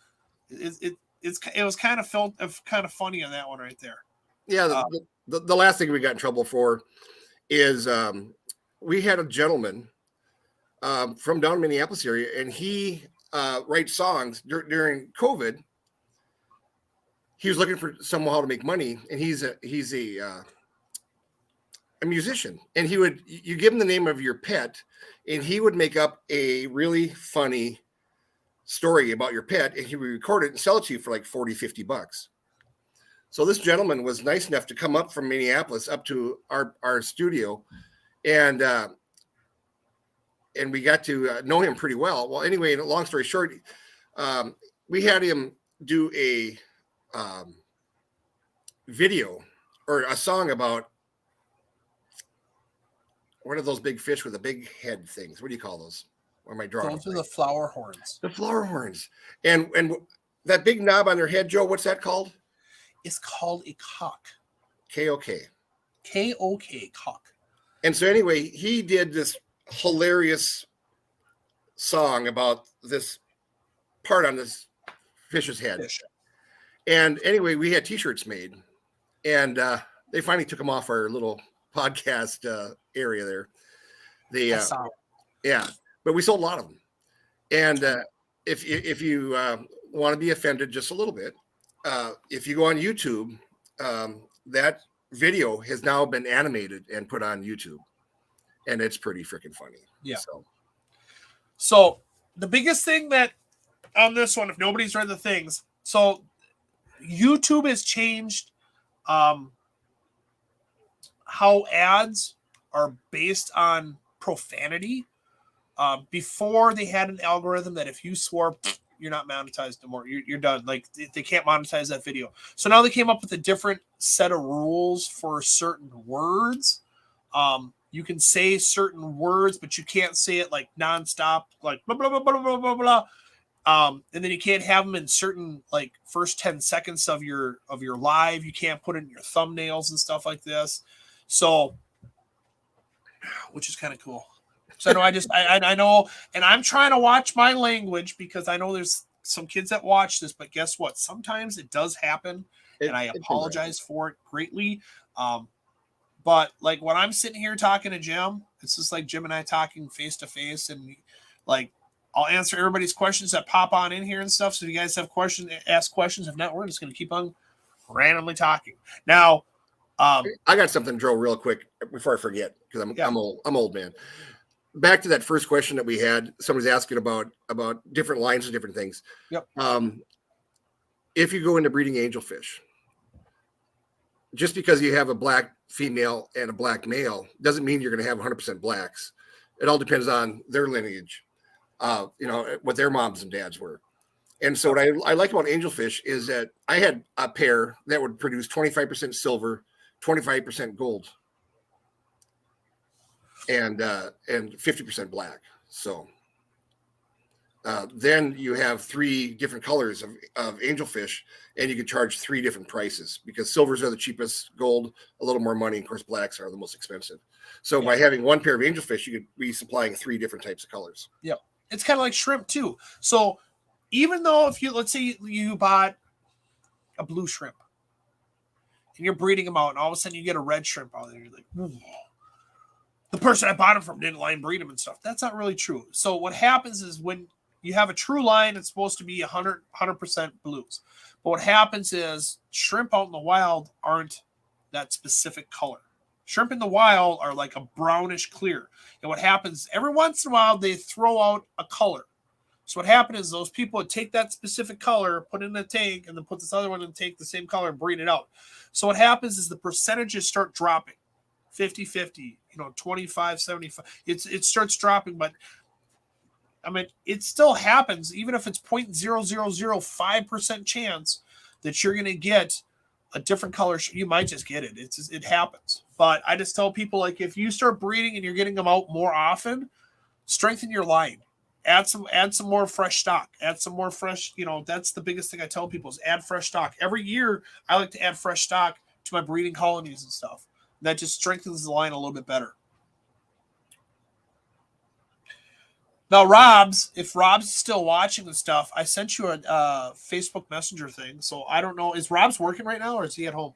it was kind of funny on that one right there. Yeah, the last thing we got in trouble for is we had a gentleman from down in Minneapolis area, and he writes songs during COVID. He was looking for somehow to make money, and he's a musician. And you give him the name of your pet, and he would make up a really funny story about your pet, and he would record it and sell it to you for like $40-50. So this gentleman was nice enough to come up from Minneapolis up to our studio, and we got to know him pretty well. Well, anyway, long story short, we had him do a video or a song about, what are those big fish with the big head things? What do you call those? What am I drawing? Those are the flower horns. The flower horns. And that big knob on their head, Joe, what's that called? It's called a cock. K-O-K. K-O-K, cock. And so anyway, he did this hilarious song about this part on this fish's head. Fish. And anyway, we had t-shirts made, and they finally took them off our little podcast area there. Yeah, but we sold a lot of them. And if you want to be offended just a little bit, if you go on YouTube, that video has now been animated and put on YouTube, and it's pretty freaking funny. Yeah. So the biggest thing that on this one, if nobody's read the things, so YouTube has changed how ads are based on profanity. Before they had an algorithm that if you swore, you're not monetized anymore. You're done. Like they can't monetize that video. So now they came up with a different set of rules for certain words. You can say certain words, but you can't say it like nonstop, like blah, blah, blah, blah, blah, blah, blah. And then you can't have them in certain like first 10 seconds of your live. You can't put it in your thumbnails and stuff like this. So, which is kind of cool. So I know, and I'm trying to watch my language because I know there's some kids that watch this, but guess what? Sometimes it does happen, and I apologize for it greatly. But like when I'm sitting here talking to Jim, it's just like Jim and I talking face to face, and like I'll answer everybody's questions that pop on in here and stuff. So if you guys have questions, ask questions. If not, we're just going to keep on randomly talking. Now, I got something, Joe, real quick before I forget, because I'm old man. Back to that first question that we had, somebody's asking about different lines of different things. Yep. If you go into breeding angelfish, just because you have a black female and a black male doesn't mean you're going to have 100% blacks. It all depends on their lineage, what their moms and dads were. And so what I like about angelfish is that I had a pair that would produce 25% silver, 25% gold, and 50% black. So then you have 3 different colors of angelfish, and you can charge 3 different prices because silvers are the cheapest, gold a little more money, and of course blacks are the most expensive. So by having one pair of angelfish, you could be supplying 3 different types of colors. Yep. It's kind of like shrimp too. So even though let's say you bought a blue shrimp and you're breeding them out, and all of a sudden you get a red shrimp out there, you're like, ooh, the person I bought them from didn't line breed them and stuff. That's not really true. So what happens is when you have a true line, it's supposed to be 100% blues. But what happens is shrimp out in the wild aren't that specific color. Shrimp in the wild are like a brownish clear. And what happens, every once in a while, they throw out a color. So what happened is those people would take that specific color, put it in a tank, and then put this other one in the tank, the same color, and breed it out. So what happens is the percentages start dropping. 50-50, 25-75. It starts dropping, but I mean, it still happens, even if it's 0.0005% chance that you're going to get a different color. You might just get it. It happens. But I just tell people, like, if you start breeding and you're getting them out more often, strengthen your line. Add some more fresh stock. Add some more fresh, that's the biggest thing I tell people is add fresh stock. Every year, I like to add fresh stock to my breeding colonies and stuff. That just strengthens the line a little bit better. Now, if Rob's still watching the stuff, I sent you a Facebook Messenger thing. So I don't know. Is Rob's working right now or is he at home?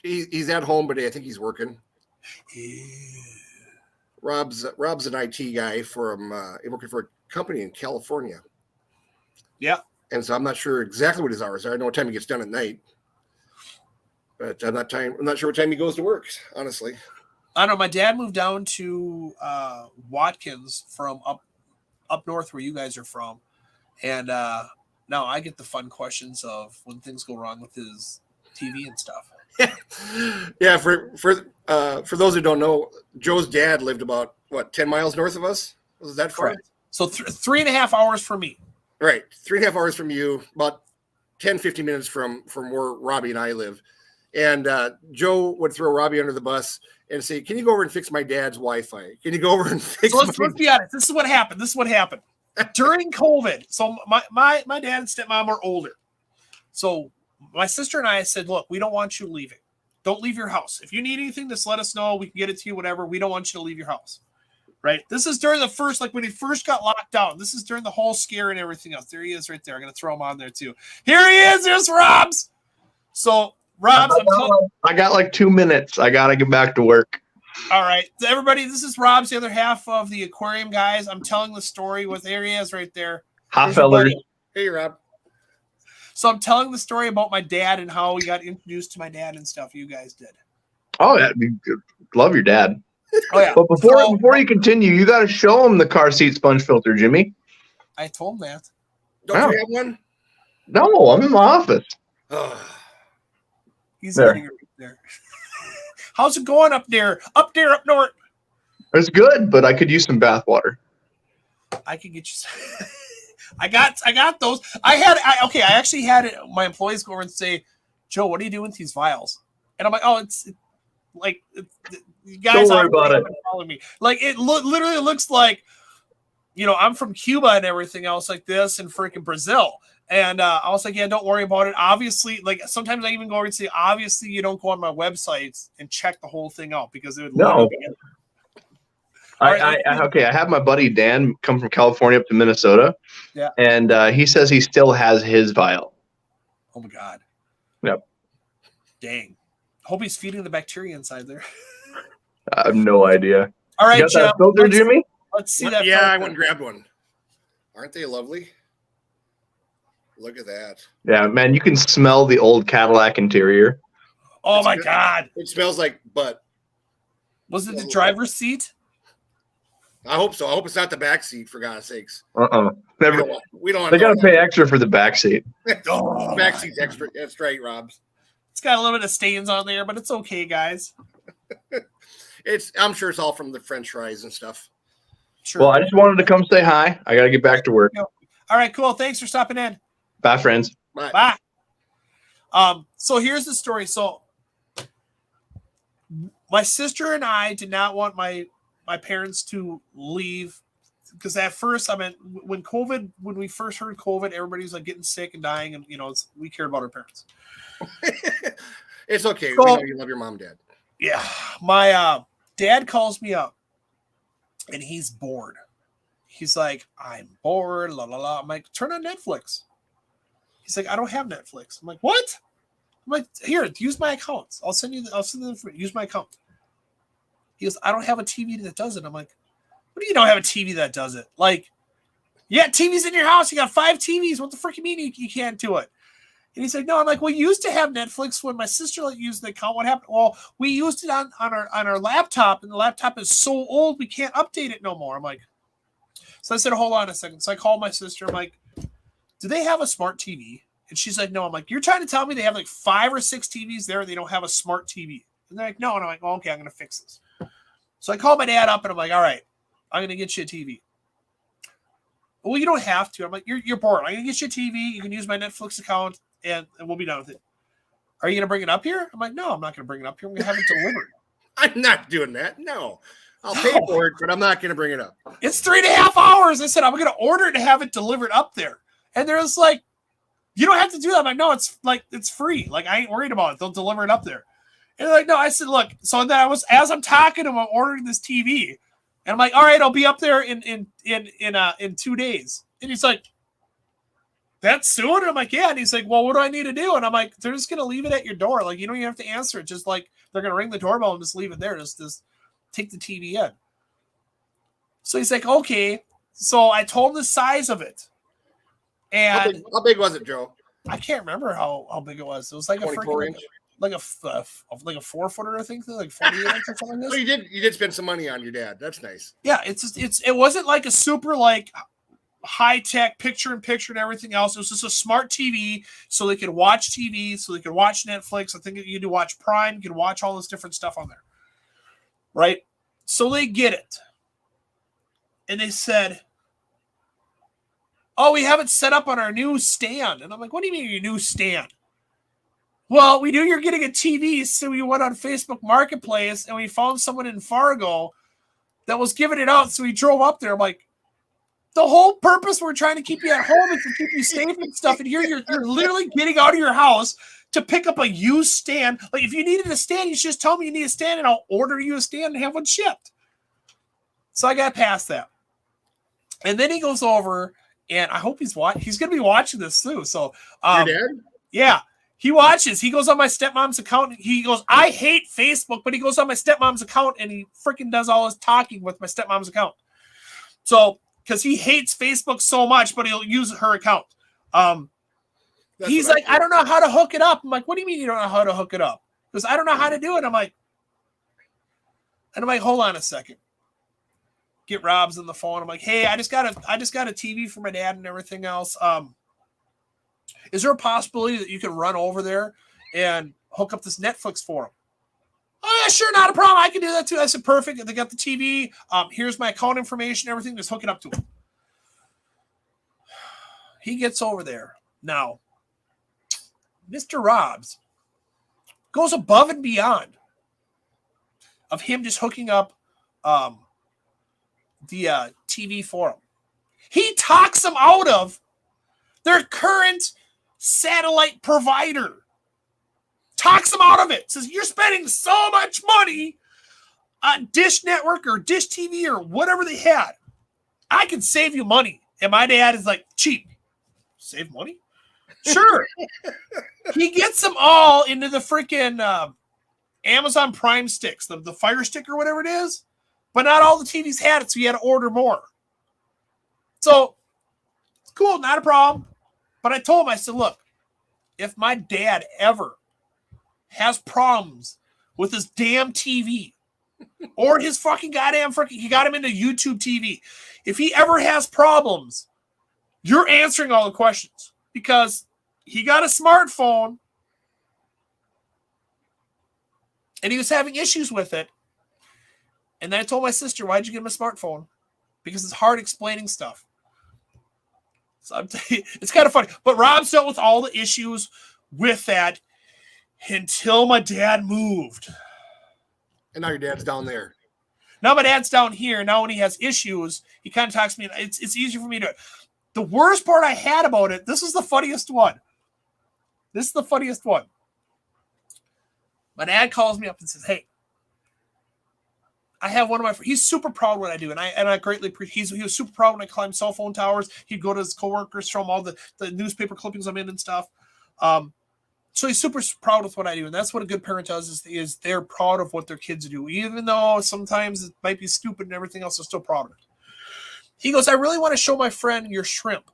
He's at home, but I think he's working. Yeah. Rob's an IT guy working for a company in California. Yeah. And so I'm not sure exactly what his hours are. I know what time he gets done at night. But I'm not sure what time he goes to work, honestly. I don't know. My dad moved down to Watkins from up north where you guys are from. And now I get the fun questions of when things go wrong with his TV and stuff. Yeah, for those who don't know, Joe's dad lived about 10 miles north of us. Was that far? Correct. So 3.5 hours for me. Right, 3.5 hours from you, about 10, 15 minutes from where Robbie and I live. And Joe would throw Robbie under the bus and say, "Can you go over and fix my dad's Wi-Fi? Can you go over and fix?" So let's be honest. This is what happened. During COVID. So my dad and stepmom are older. So my sister and I said, "Look, we don't want you leaving. Don't leave your house. If you need anything, just let us know. We can get it to you. Whatever. We don't want you to leave your house." Right. This is during the first, like when he first got locked down. This is during the whole scare and everything else. There he is, right there. I'm gonna throw him on there too. Here he is. There's Rob's. So Rob's. I got like 2 minutes. I gotta get back to work. All right, so everybody. This is Rob's, the other half of the Aquarium Guys. I'm telling the story with there he is, right there. Hi, fellers. Hey, Rob. So I'm telling the story about my dad and how we got introduced to my dad and stuff. You guys did. Oh yeah, love your dad. Oh yeah. But before you continue, you got to show him the car seat sponge filter, Jimmy. I told him that. Don't you have one? No, I'm in my office. He's getting it right there. How's it going up there? Up north. It's good, but I could use some bath water. I could get you some. I got those. I actually had it. My employees go over and say, "Joe, what are you doing with these vials?" And I'm like, "Oh, you guys don't worry about it." Following me. Like it literally looks like, I'm from Cuba and everything else like this, and freaking Brazil. And I was like, "Yeah, don't worry about it." Obviously, like sometimes I even go over and say, "Obviously, you don't go on my websites and check the whole thing out because it would no." I have my buddy Dan come from California up to Minnesota. Yeah. And he says he still has his vial. Oh my God. Yep. Dang. Hope he's feeding the bacteria inside there. I have no idea. All right, you got that filter, Jimmy? Let's see that. Yeah, filter. I went and grabbed one. Aren't they lovely? Look at that. Yeah, man, you can smell the old Cadillac interior. Oh my God. It smells like butt. Was it the driver's seat? I hope so. I hope it's not the back seat, for God's sakes. Never. We don't They got to pay extra for the back seat. Back seat's extra. That's right, Rob. It's got a little bit of stains on there, but it's okay, guys. I'm sure it's all from the French fries and stuff. Sure. Well, I just wanted to come say hi. I got to get back to work. All right, cool. Thanks for stopping in. Bye, friends. Bye. So here's the story. So my sister and I did not want my parents to leave because at first, when we first heard COVID, everybody's like getting sick and dying, and we cared about our parents. It's okay. So, we know you love your mom and dad. Yeah, my dad calls me up, and he's bored. He's like, "I'm bored." La la la. I'm like, "Turn on Netflix." He's like, "I don't have Netflix." I'm like, "What?" I'm like, "Here, use my account. I'll send you use my account." He goes, "I don't have a TV that does it." I'm like, "What do you don't have a TV that does it?" Like, yeah, TV's in your house. You got 5 TVs. What the frick you mean you can't do it? And he's like, "No." I'm like, "We used to have Netflix when my sister used the account. What happened?" "Well, we used it on our laptop, and the laptop is so old we can't update it no more." I'm like, so I said, "Hold on a second." So I called my sister. I'm like, "Do they have a smart TV?" And she's like, "No." I'm like, "You're trying to tell me they have like 5 or 6 TVs there and they don't have a smart TV?" And they're like, "No." And I'm like, "Oh, okay, I'm going to fix this." So I called my dad up and I'm like, "All right, I'm going to get you a TV." "Well, you don't have to." I'm like, you're bored. I'm going to get you a TV. You can use my Netflix account and we'll be done with it. "Are you going to bring it up here?" I'm like, "No, I'm not going to bring it up here. I'm going to have it delivered." I'm not doing that. No. I'll pay for it, but I'm not going to bring it up. It's 3.5 hours. I said, "I'm going to order it to have it delivered up there." And they're just like, "You don't have to do that." I'm like, "No, it's free. Like, I ain't worried about it. They'll deliver it up there." And they're like, "No." I said, "Look." So then as I'm talking to him, I'm ordering this TV. And I'm like, "All right, I'll be up there in 2 days." And he's like, "That's soon?" And I'm like, "Yeah." And he's like, "Well, what do I need to do?" And I'm like, "They're just going to leave it at your door. Like, you don't even have to answer it. Just like they're going to ring the doorbell and just leave it there. Just take the TV in." So he's like, "Okay." So I told him the size of it. And how big was it, Joe? I can't remember how big it was. It was like a freaking inch? like a 4-footer, I think, like 48 inch or something like So this. you did spend some money on your dad. That's nice. Yeah, it wasn't like a super like high-tech picture-in-picture and everything else. It was just a smart TV, so they could watch TV, so they could watch Netflix. I think you could watch Prime. You could watch all this different stuff on there. Right? So they get it. And they said, oh, we have it set up on our new stand. And I'm like, what do you mean your new stand? Well, we knew you're getting a TV, so we went on Facebook Marketplace, and we found someone in Fargo that was giving it out, so we drove up there. I'm like, the whole purpose we're trying to keep you at home is to keep you safe and stuff. And here you're literally getting out of your house to pick up a used stand. Like, if you needed a stand, you should just tell me you need a stand, and I'll order you a stand and have one shipped. So I got past that. And then he goes over, and I hope he's watching. He's going to be watching this too. So, your dad? Yeah, he watches. He goes on my stepmom's account. He goes, I hate Facebook, but he goes on my stepmom's account, and he freaking does all his talking with my stepmom's account. So, because he hates Facebook so much, but he'll use her account. He's like, I don't know how to hook it up. I'm like, what do you mean you don't know how to hook it up? Because I don't know how to do it. I'm like, hold on a second. Get Rob's on the phone. I'm like, hey, I just got a TV for my dad and everything else. Is there a possibility that you can run over there and hook up this Netflix for him? Oh, yeah, sure, not a problem. I can do that too. I said, perfect. They got the TV. Here's my account information, everything. Just hook it up to him. He gets over there. Now, Mr. Robs goes above and beyond of him just hooking up the TV for him. He talks them out of their current satellite provider. Talks them out of it. Says, you're spending so much money on Dish Network or Dish TV or whatever they had. I can save you money. And my dad is like, cheap. Save money? Sure. He gets them all into the freaking Amazon Prime sticks, the Fire Stick or whatever it is. But not all the TVs had it, so you had to order more. So, it's cool, not a problem. But I told him, I said, look, if my dad ever has problems with his damn TV or his fucking he got him into YouTube TV. If he ever has problems, you're answering all the questions because he got a smartphone and he was having issues with it. And then I told my sister, why'd you get him a smartphone? Because it's hard explaining stuff. So it's kind of funny. But Rob's dealt with all the issues with that until my dad moved. And now your dad's down there. Now my dad's down here. Now when he has issues, he kind of talks to me. It's easier for me to. The worst part I had about it, this is the funniest one. My dad calls me up and says, hey, I have one of my friends. He's super proud of what I do. And I greatly appreciate he was super proud when I climbed cell phone towers. He'd go to his coworkers, show them all the newspaper clippings I'm in and stuff. So he's super proud of what I do. And that's what a good parent does is they're proud of what their kids do. Even though sometimes it might be stupid and everything else, they're still proud of it. He goes, I really want to show my friend your shrimp.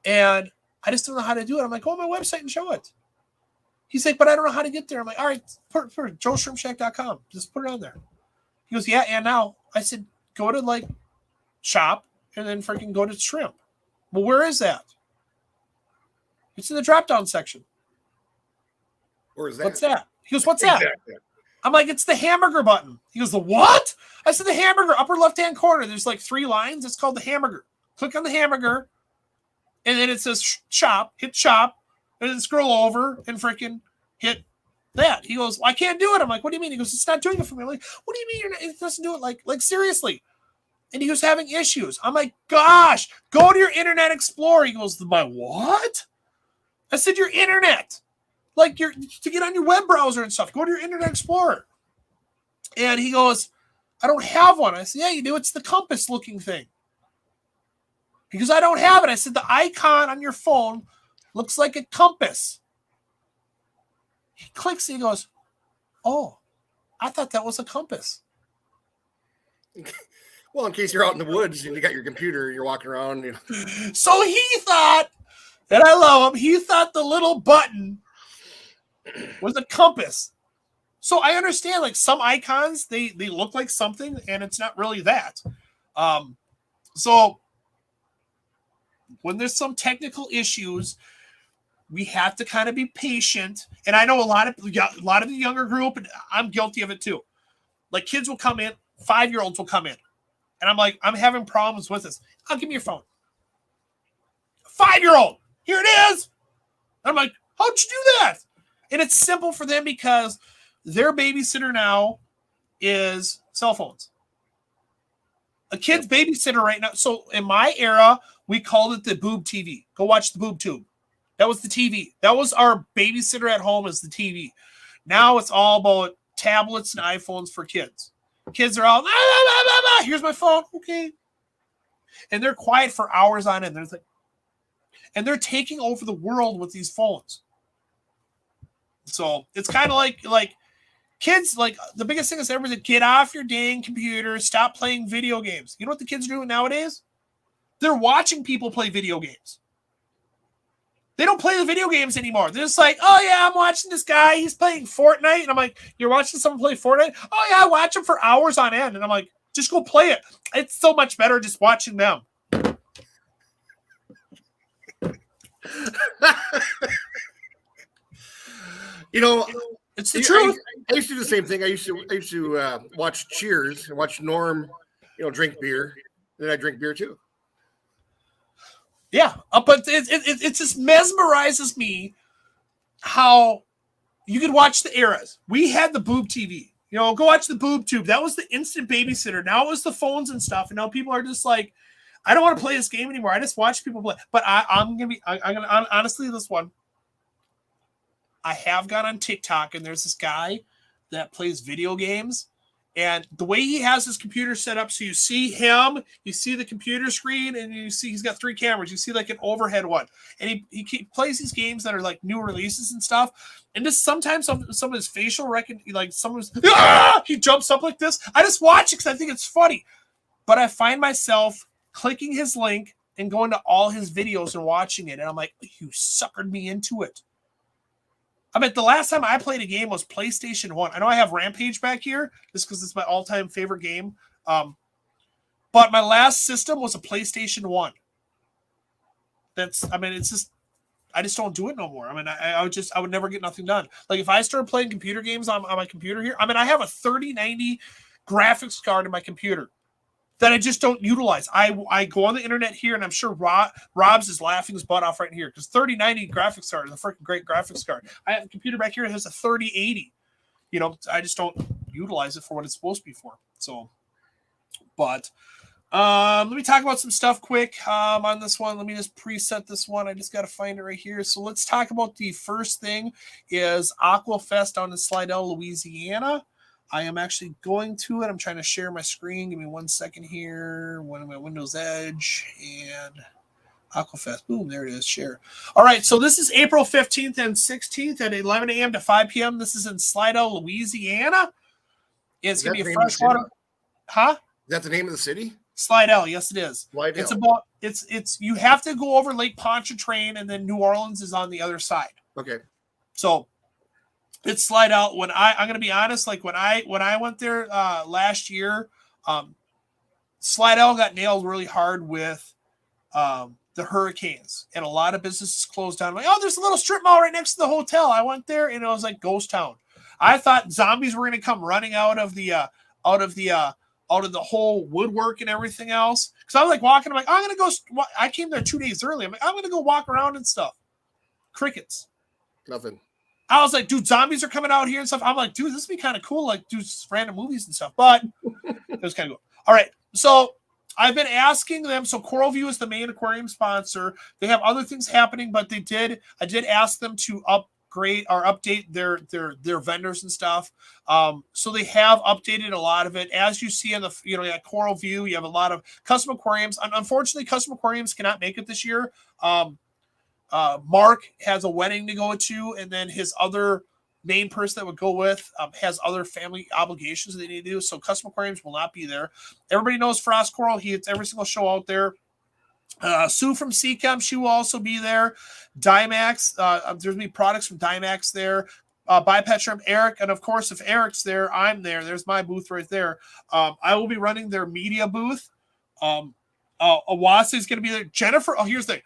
And I just don't know how to do it. I'm like, go on my website and show it. He's like, but I don't know how to get there. I'm like, all right, put it joesshrimpshack.com. Just put it on there. He goes, yeah, and now. I said, go to like shop and then freaking go to shrimp. Well, where is that? It's in the drop-down section. Where is that? What's that? He goes, what's that? Exactly. I'm like, it's the hamburger button. He goes, the what? I said, the hamburger, upper left-hand corner. There's like 3 lines. It's called the hamburger. Click on the hamburger, and then it says shop. Hit shop, and then scroll over and freaking hit that. He goes, well, I can't do it. I'm like, what do you mean? He goes, it's not doing it for me. I'm like, what do you mean it doesn't do it? Like seriously. And he goes, having issues. I'm like, gosh, go to your Internet Explorer. He goes, my what? I said, your internet. Like to get on your web browser and stuff. Go to your Internet Explorer. And he goes, I don't have one. I said, yeah, you do. It's the compass looking thing. He goes, I don't have it. I said, the icon on your phone looks like a compass. He clicks and he goes, oh, I thought that was a compass. Well, in case you're out in the woods and you got your computer, you're walking around. You know. So he thought, and I love him, he thought the little button was a compass. So I understand, like some icons, they look like something, and it's not really that. So when there's some technical issues, we have to kind of be patient. And I know a lot of the younger group, and I'm guilty of it too. Like kids will come in, 5-year-olds will come in, and I'm like, I'm having problems with this. I'll give me your phone. 5-year-old, here it is. And I'm like, how'd you do that? And it's simple for them because their babysitter now is cell phones. A kid's babysitter right now. So in my era, we called it the boob TV. Go watch the boob tube. That was the TV. That was our babysitter at home, is the TV. Now it's all about tablets and iPhones for kids. Kids are all, here's my phone. Okay. And they're quiet for hours on end. And they're taking over the world with these phones. So it's kind of like kids, like the biggest thing is everybody said, get off your dang computer, stop playing video games. You know what the kids are doing nowadays? They're watching people play video games. They don't play the video games anymore. They're just like, oh yeah, I'm watching this guy. He's playing Fortnite. And I'm like, you're watching someone play Fortnite? Oh yeah, I watch him for hours on end. And I'm like, just go play it. It's so much better just watching them. You know, it's the truth. I used to do the same thing. I used to watch Cheers and watch Norm, drink beer. Then I drink beer too. Yeah, but it just mesmerizes me how you could watch the eras. We had the boob TV. Go watch the boob tube. That was the instant babysitter. Now it was the phones and stuff. And now people are just like, I don't want to play this game anymore. I just watch people play. But I'm gonna honestly, this one. I have gone on TikTok, and there's this guy that plays video games. And the way he has his computer set up, so you see him, you see the computer screen, and you see he's got 3 cameras. You see like an overhead one. And he plays these games that are like new releases and stuff. And just sometimes some of his facial recognition, like someone's, he jumps up like this. I just watch it because I think it's funny. But I find myself clicking his link and going to all his videos and watching it. And I'm like, you suckered me into it. I mean, the last time I played a game was PlayStation 1. I know I have Rampage back here just because it's my all-time favorite game. But my last system was a PlayStation 1. It's just, I just don't do it no more. I mean, I would never get nothing done. Like if I started playing computer games on my computer here, I mean, I have a 3090 graphics card in my computer that I just don't utilize. I go on the internet here, and I'm sure Rob's is laughing his butt off right here because 3090 graphics card is a freaking great graphics card. I have a computer back here that has a 3080. I just don't utilize it for what it's supposed to be for. So, but let me talk about some stuff quick on this one. Let me just preset this one. I just got to find it right here. So let's talk about the first thing is Aquafest down in Slidell, Louisiana. I am actually going to it. I'm trying to share my screen. Give me 1 second here. One of my Windows Edge and Aquafest. Boom, there it is. Share. All right, so this is April 15th and 16th at 11 a.m. to 5 p.m. This is in Slidell, Louisiana. It's going to be a freshwater. Huh? Is that the name of the city? Slidell. Yes, it is. Slidell. It's you have to go over Lake Pontchartrain, and then New Orleans is on the other side. Okay. So it's Slidell. When I'm going to be honest, like when I went there last year, Slidell got nailed really hard with the hurricanes, and a lot of businesses closed down. I'm like, oh, there's a little strip mall right next to the hotel. I went there, and it was like ghost town. I thought zombies were going to come running out of the whole woodwork and everything else. Because I was like walking, I'm like, I'm going to go. I came there 2 days early. I'm like, I'm going to go walk around and stuff. Crickets. Nothing. I was like, dude, zombies are coming out here and stuff. I'm like, dude, this would be kind of cool, like do random movies and stuff. But it was kind of cool. All right, so I've been asking them. So Coral View is the main aquarium sponsor. They have other things happening, but I did ask them to upgrade or update their vendors and stuff. So they have updated a lot of it. As you see in at Coral View, you have a lot of custom aquariums. Unfortunately, custom aquariums cannot make it this year. Mark has a wedding to go to, and then his other main person that would go with has other family obligations that they need to do. So custom aquariums will not be there. Everybody knows Frost Coral. He hits every single show out there. Sue from Seachem, she will also be there. Dimax, there's going to be products from Dimax there. Bipetrum, Eric, and of course, if Eric's there, I'm there. There's my booth right there. I will be running their media booth. Awase is going to be there. Jennifer. Oh, here's the thing.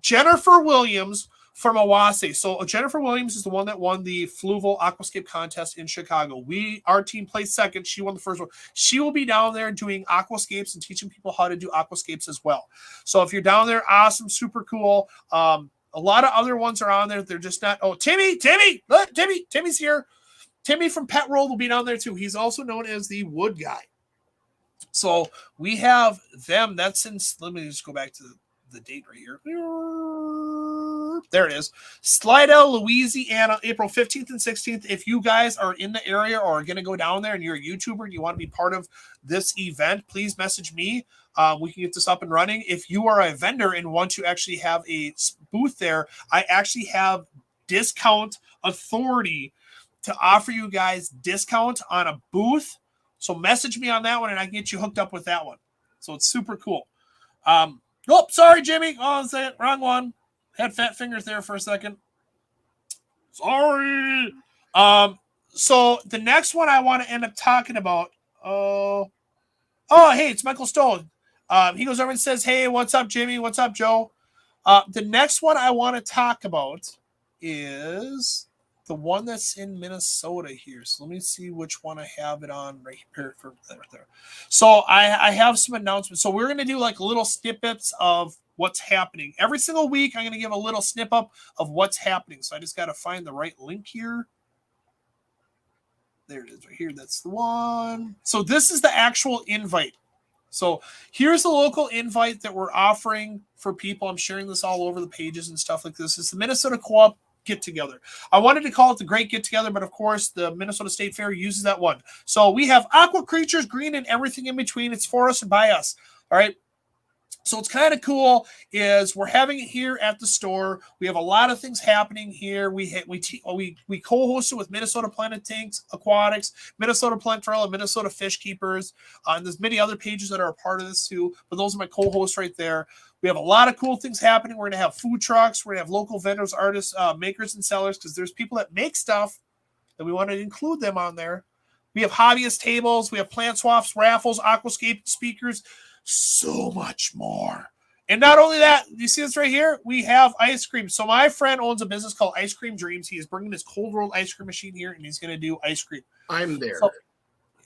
Jennifer Williams from Awase. So Jennifer Williams is the one that won the Fluval Aquascape contest in Chicago. Our team placed second. She won the first one. She will be down there doing aquascapes and teaching people how to do aquascapes as well. So if you're down there, awesome, super cool. A lot of other ones are on there. They're just not. Oh, Timmy's here. Timmy from Pet World will be down there too. He's also known as the Wood Guy. So we have them. That's since, let me just go back to the date right here. There it is. Slidell, Louisiana, April 15th and 16th. If you guys are in the area or are going to go down there and you're a YouTuber and you want to be part of this event, please message me. We can get this up and running. If you are a vendor and want to actually have a booth there, I actually have discount authority to offer you guys discount on a booth. So message me on that one and I can get you hooked up with that one. So it's super cool. Oh, sorry, Jimmy. Oh, wrong one. Had fat fingers there for a second. Sorry. So the next one I want to end up talking about. Hey, it's Michael Stone. He goes over and says, hey, what's up, Jimmy? What's up, Joe? The next one I want to talk about is the one that's in Minnesota here. So let me see which one I have it on right here. Right there. So I have some announcements. So we're going to do like little snippets of what's happening. Every single week, I'm going to give a little snip up of what's happening. So I just got to find the right link here. There it is right here. That's the one. So this is the actual invite. So here's the local invite that we're offering for people. I'm sharing this all over the pages and stuff like this. It's the Minnesota Co-op Get Together. I wanted to call it the Great Get Together, but of course the Minnesota State Fair uses that one. So we have aqua creatures, green, and everything in between. It's for us and by us. All right. So it's kind of cool is we're having it here at the store. We have a lot of things happening here. We co-hosted with Minnesota Planet Tanks Aquatics, Minnesota Plant Trail, and Minnesota Fish Keepers. And there's many other pages that are a part of this too, but those are my co-hosts right there. We have a lot of cool things happening. We're going to have food trucks. We're going to have local vendors, artists, makers, and sellers because there's people that make stuff that we want to include them on there. We have hobbyist tables. We have plant swaps, raffles, aquascape speakers, so much more. And not only that, you see this right here? We have ice cream. So my friend owns a business called Ice Cream Dreams. He is bringing his cold rolled ice cream machine here, and he's going to do ice cream. I'm there. So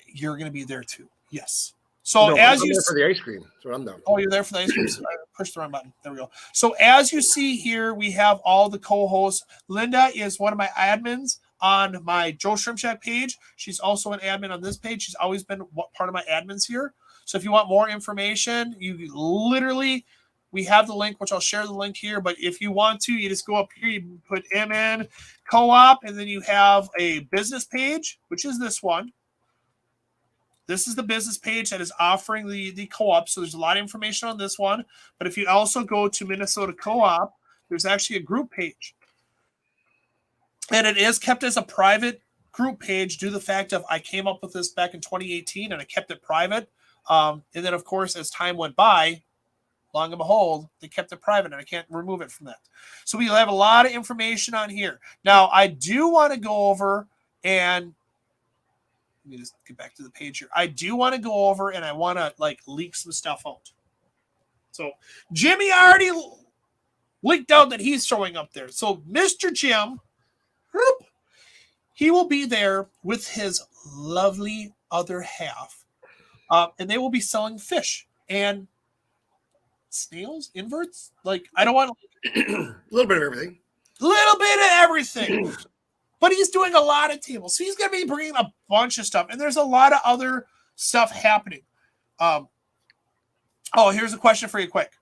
you're going to be there too. Yes. So as I'm you there for the ice cream. That's what I'm doing. Oh, you're there for the ice cream. So I pushed the wrong button. There we go. So as you see here, we have all the co-hosts. Linda is one of my admins on my Joe Shrimp Shack page. She's also an admin on this page. She's always been part of my admins here. So if you want more information, we have the link, which I'll share the link here. But if you want to, you just go up here, you put MN Co-op, and then you have a business page, which is this one. This is the business page that is offering the co-op. So there's a lot of information on this one. But if you also go to Minnesota Co-op, there's actually a group page. And it is kept as a private group page due to the fact of I came up with this back in 2018 and I kept it private. And then, of course, as time went by, long and behold, they kept it private, and I can't remove it from that. So we have a lot of information on here. Now, I do want to go over and let me just get back to the page here. I do want to go over and I want to leak some stuff out. So Jimmy already leaked out that he's showing up there. So Mr. Jim, he will be there with his lovely other half. And they will be selling fish and snails, inverts. I don't want a little bit of everything. But he's doing a lot of tables. So he's going to be bringing a bunch of stuff. And there's a lot of other stuff happening. Here's a question for you quick.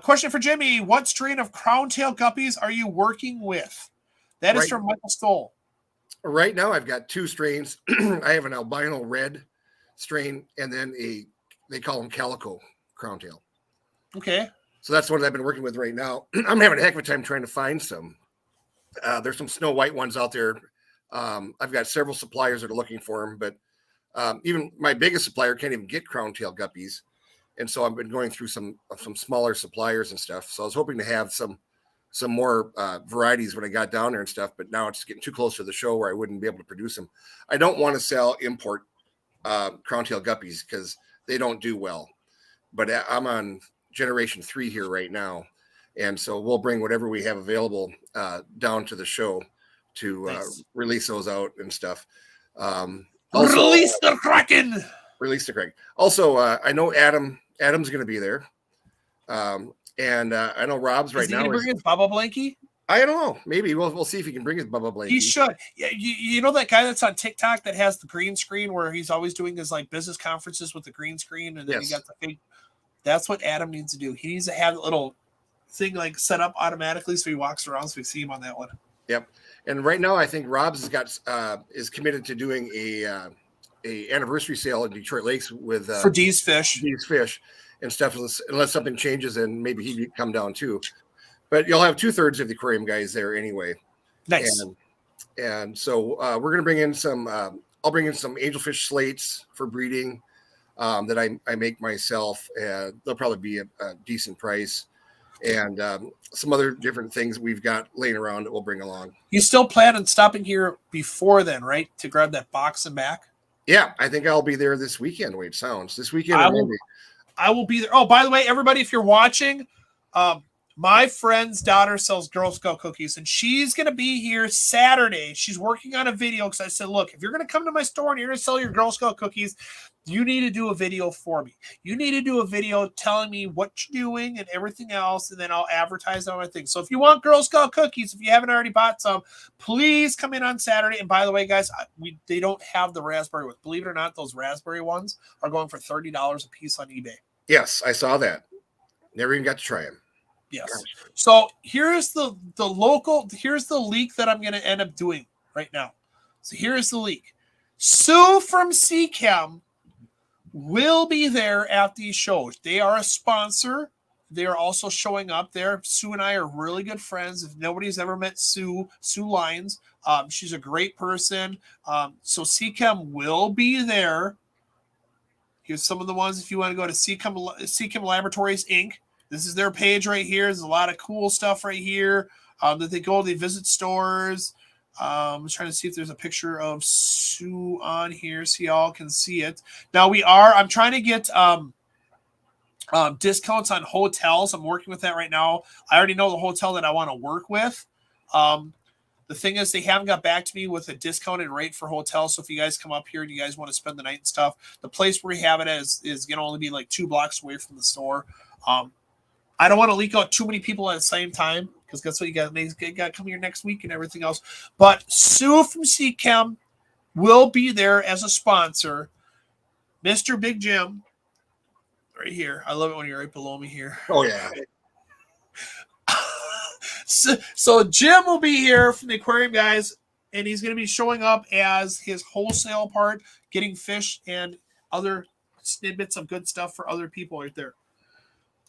Question for Jimmy. What strain of crown tail guppies are you working with? That is from Michael Stoll. Right now, I've got two strains. I have an albino red strain, and then they call them calico crown tail. Okay. So that's what I've been working with right now. I'm having a heck of a time trying to find some. There's some snow white ones out there. I've got several suppliers that are looking for them, but even my biggest supplier can't even get crown tail guppies. And so I've been going through some smaller suppliers and stuff. So I was hoping to have some more varieties when I got down there and stuff, but now it's getting too close to the show where I wouldn't be able to produce them. I don't want to sell import crown tail guppies because they don't do well. but I'm on generation 3 here right now. And so we'll bring whatever we have available down to the show to release those out and stuff. Release the Kraken. Release the Kraken. Also, I know Adam's going to be there. And I know Rob's right now. Is he going to bring his Bubba Blanky? I don't know. Maybe we'll see if he can bring his Bubba Blanky. He should. Yeah, you know that guy that's on TikTok that has the green screen where he's always doing his like business conferences with the green screen, and then he got the fake. That's what Adam needs to do. He needs to have a little thing like set up automatically so he walks around so we see him on that one. Yep. And right now I think Rob's has got is committed to doing a anniversary sale in Detroit Lakes with for D's Fish and stuff, unless something changes and maybe he'd come down too. But you'll have 2/3 of the Aquarium Guys there anyway. Nice. And so we're gonna bring in some I'll bring in some angelfish slates for breeding that I make myself, and they'll probably be a decent price. And some other different things we've got laying around that we'll bring along. You still plan on stopping here before then, right? To grab that box and back? Yeah, I think I'll be there this weekend, the way it sounds. This weekend. I will be there. Oh, by the way, everybody, if you're watching, my friend's daughter sells Girl Scout cookies, and she's going to be here Saturday. She's working on a video because I said, look, if you're going to come to my store and you're going to sell your Girl Scout cookies, you need to do a video for me. You need to do a video telling me what you're doing and everything else, and then I'll advertise on my thing. So if you want Girl Scout cookies, if you haven't already bought some, please come in on Saturday. And by the way, guys, they don't have the raspberry ones. Believe it or not, those raspberry ones are going for $30 a piece on eBay. Yes, I saw that. Never even got to try them. Yes. So here's the leak that I'm going to end up doing right now. So here's the leak. Sue from CChem will be there at these shows. They are a sponsor. They are also showing up there. Sue and I are really good friends. If nobody's ever met Sue Lyons, she's a great person. So CChem will be there. Here's some of the ones if you want to go to CChem Laboratories, Inc. This is their page right here. There's a lot of cool stuff right here that they visit stores. I'm trying to see if there's a picture of Sue on here so y'all can see it. Now I'm trying to get discounts on hotels. I'm working with that right now. I already know the hotel that I want to work with. The thing is, they haven't got back to me with a discounted rate for hotels. So if you guys come up here and you guys want to spend the night and stuff, the place where we have it is going to only be like 2 blocks away from the store. I don't want to leak out too many people at the same time because that's what you got to come here next week and everything else. But Sue from CChem will be there as a sponsor. Mr. Big Jim, right here. I love it when you're right below me here. Oh, yeah. So Jim will be here from the Aquarium Guys, and he's going to be showing up as his wholesale part, getting fish and other snippets of good stuff for other people right there.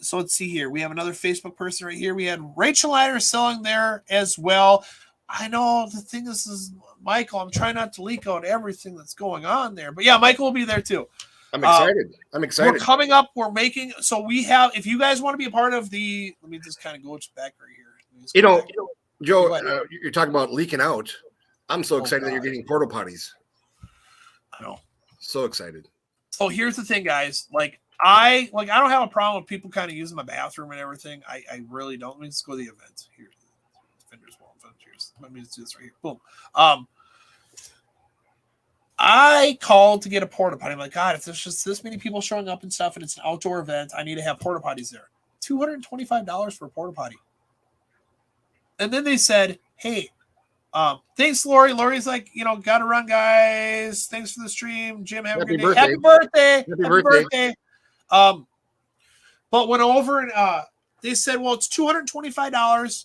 So let's see here. We have another Facebook person right here. We had Rachel Leiter selling there as well. I know the thing is Michael, I'm trying not to leak out everything that's going on there. But yeah, Michael will be there too. I'm excited. We're coming up. We're making, so we have, if you guys want to be a part of the, let me just kind of go back right here. Joe, you're talking about leaking out. I'm so excited that you're getting porta potties. I know. So excited. So here's the thing, guys. I don't have a problem with people kind of using my bathroom and everything. I really don't. Let me just go to the event. Here. Vendors wall event. Let me just do this right here. Boom. I called to get a porta potty. I'm like, God, if there's just this many people showing up and stuff and it's an outdoor event, I need to have porta potties there. $225 for a porta potty. And then they said, hey, thanks, Lori. Lori's like, gotta run, guys. Thanks for the stream. Jim, have a good day. Happy birthday. Happy birthday. But went over and they said, well, it's $225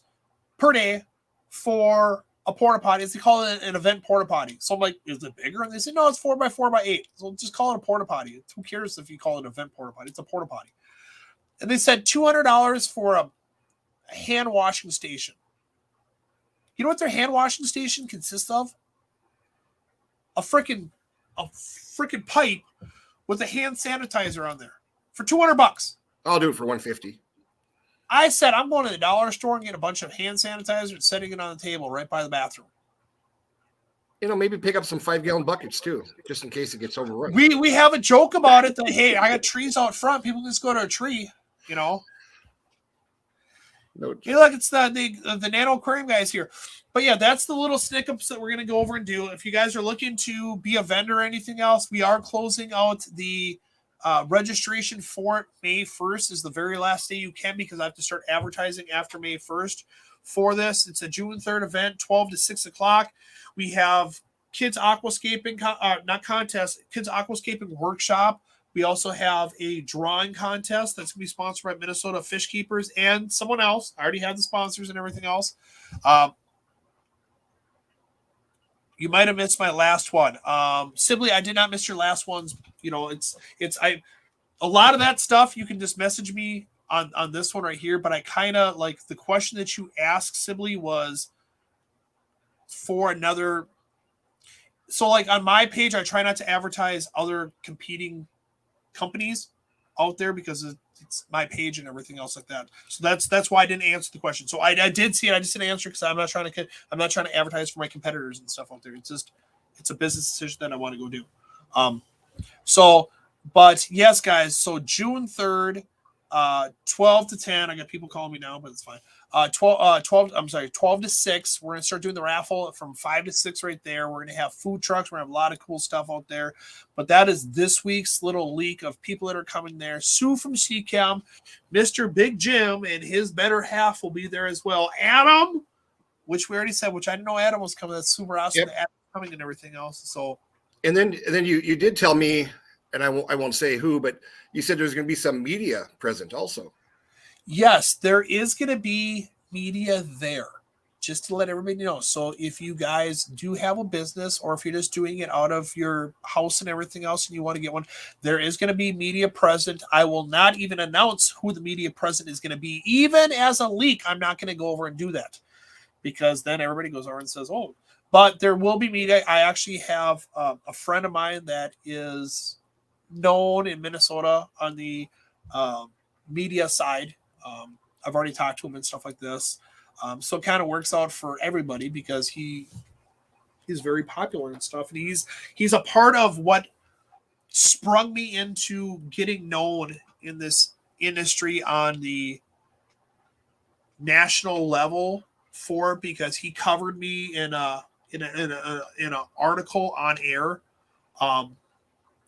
per day for a porta potty. They call it an event porta potty. So I'm like, is it bigger? And they said, no, it's 4x4x8. So just call it a porta potty. Who cares if you call it an event porta potty? It's a porta potty. And they said $200 for a hand washing station. You know what their hand washing station consists of? A freaking pipe with a hand sanitizer on there for $200. I'll do it for $150. I said I'm going to the dollar store and get a bunch of hand sanitizer and setting it on the table right by the bathroom. maybe pick up some 5-gallon buckets too, just in case it gets overrun. We have a joke about it that, hey, I got trees out front. People can just go to a tree, No, Hey, look, it's the Nano Aquarium Guys here. But yeah, that's the little snippets that we're going to go over and do. If you guys are looking to be a vendor or anything else, we are closing out the registration for it. May 1st is the very last day you can, because I have to start advertising after May 1st for this. It's a June 3rd event, 12 to 6 o'clock. We have kids aquascaping, not contest, kids aquascaping workshop. We also have a drawing contest that's going to be sponsored by Minnesota Fish Keepers and someone else. I already have the sponsors and everything else. You might have missed my last one. Sibley, I did not miss your last ones. A lot of that stuff you can just message me on this one right here. But I kind of like the question that you asked, Sibley, was for another. So like on my page, I try not to advertise other competing companies out there because it's my page and everything else like that. So that's why I didn't answer the question. So I did see it. I just didn't answer because I'm not trying to advertise for my competitors and stuff out there. It's a business decision that I want to go do. But yes, guys. So June 3rd, 12 to 10. I got people calling me now, but it's fine. 12 to 6. We're going to start doing the raffle from 5 to 6 right there. We're going to have food trucks. We're going to have a lot of cool stuff out there. But that is this week's little leak of people that are coming there. Sue from CCAM, Mr. Big Jim, and his better half will be there as well. Adam, which we already said, which I didn't know Adam was coming. That's super awesome. Yep. Adam coming and everything else. So, and then you did tell me, and I won't say who, but you said there's going to be some media present also. Yes, there is going to be media there, just to let everybody know. So if you guys do have a business, or if you're just doing it out of your house and everything else and you want to get one, there is going to be media present. I will not even announce who the media present is going to be. Even as a leak, I'm not going to go over and do that, because then everybody goes over and says, oh, but there will be media. I actually have a friend of mine that is known in Minnesota on the media side. I've already talked to him and stuff like this. So it kind of works out for everybody because he's very popular and stuff. And he's a part of what sprung me into getting known in this industry on the national level for, because he covered me in an article on air.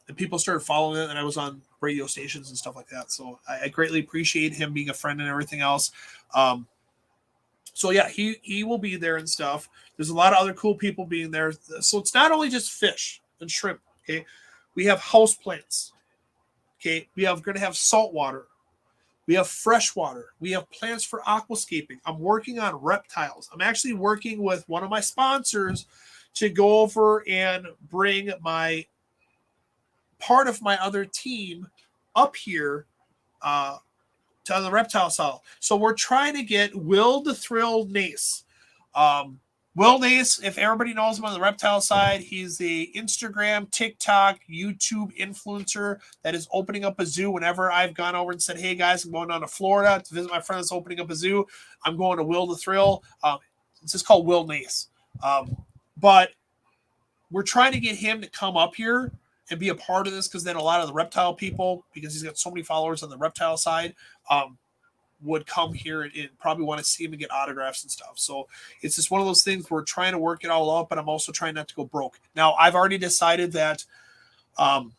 And people started following it, and I was on radio stations and stuff like that. So I greatly appreciate him being a friend and everything else. So yeah, he will be there and stuff. There's a lot of other cool people being there. So it's not only just fish and shrimp. Okay. We have house plants. Okay. We are going to have saltwater. We have freshwater. We have plants for aquascaping. I'm working on reptiles. I'm actually working with one of my sponsors to go over and bring my part of my other team up here to the reptile side. So we're trying to get Will the Thrill Nace. Will Nace, if everybody knows him on the reptile side, he's a Instagram, TikTok, YouTube influencer that is opening up a zoo. Whenever I've gone over and said, hey guys, I'm going down to Florida to visit my friend that's opening up a zoo, I'm going to Will the Thrill. It's just called Will Nace. But we're trying to get him to come up here and be a part of this, because then a lot of the reptile people, because he's got so many followers on the reptile side, would come here and probably want to see him and get autographs and stuff. So it's just one of those things where we're trying to work it all out, but I'm also trying not to go broke. Now, I've already decided that I'm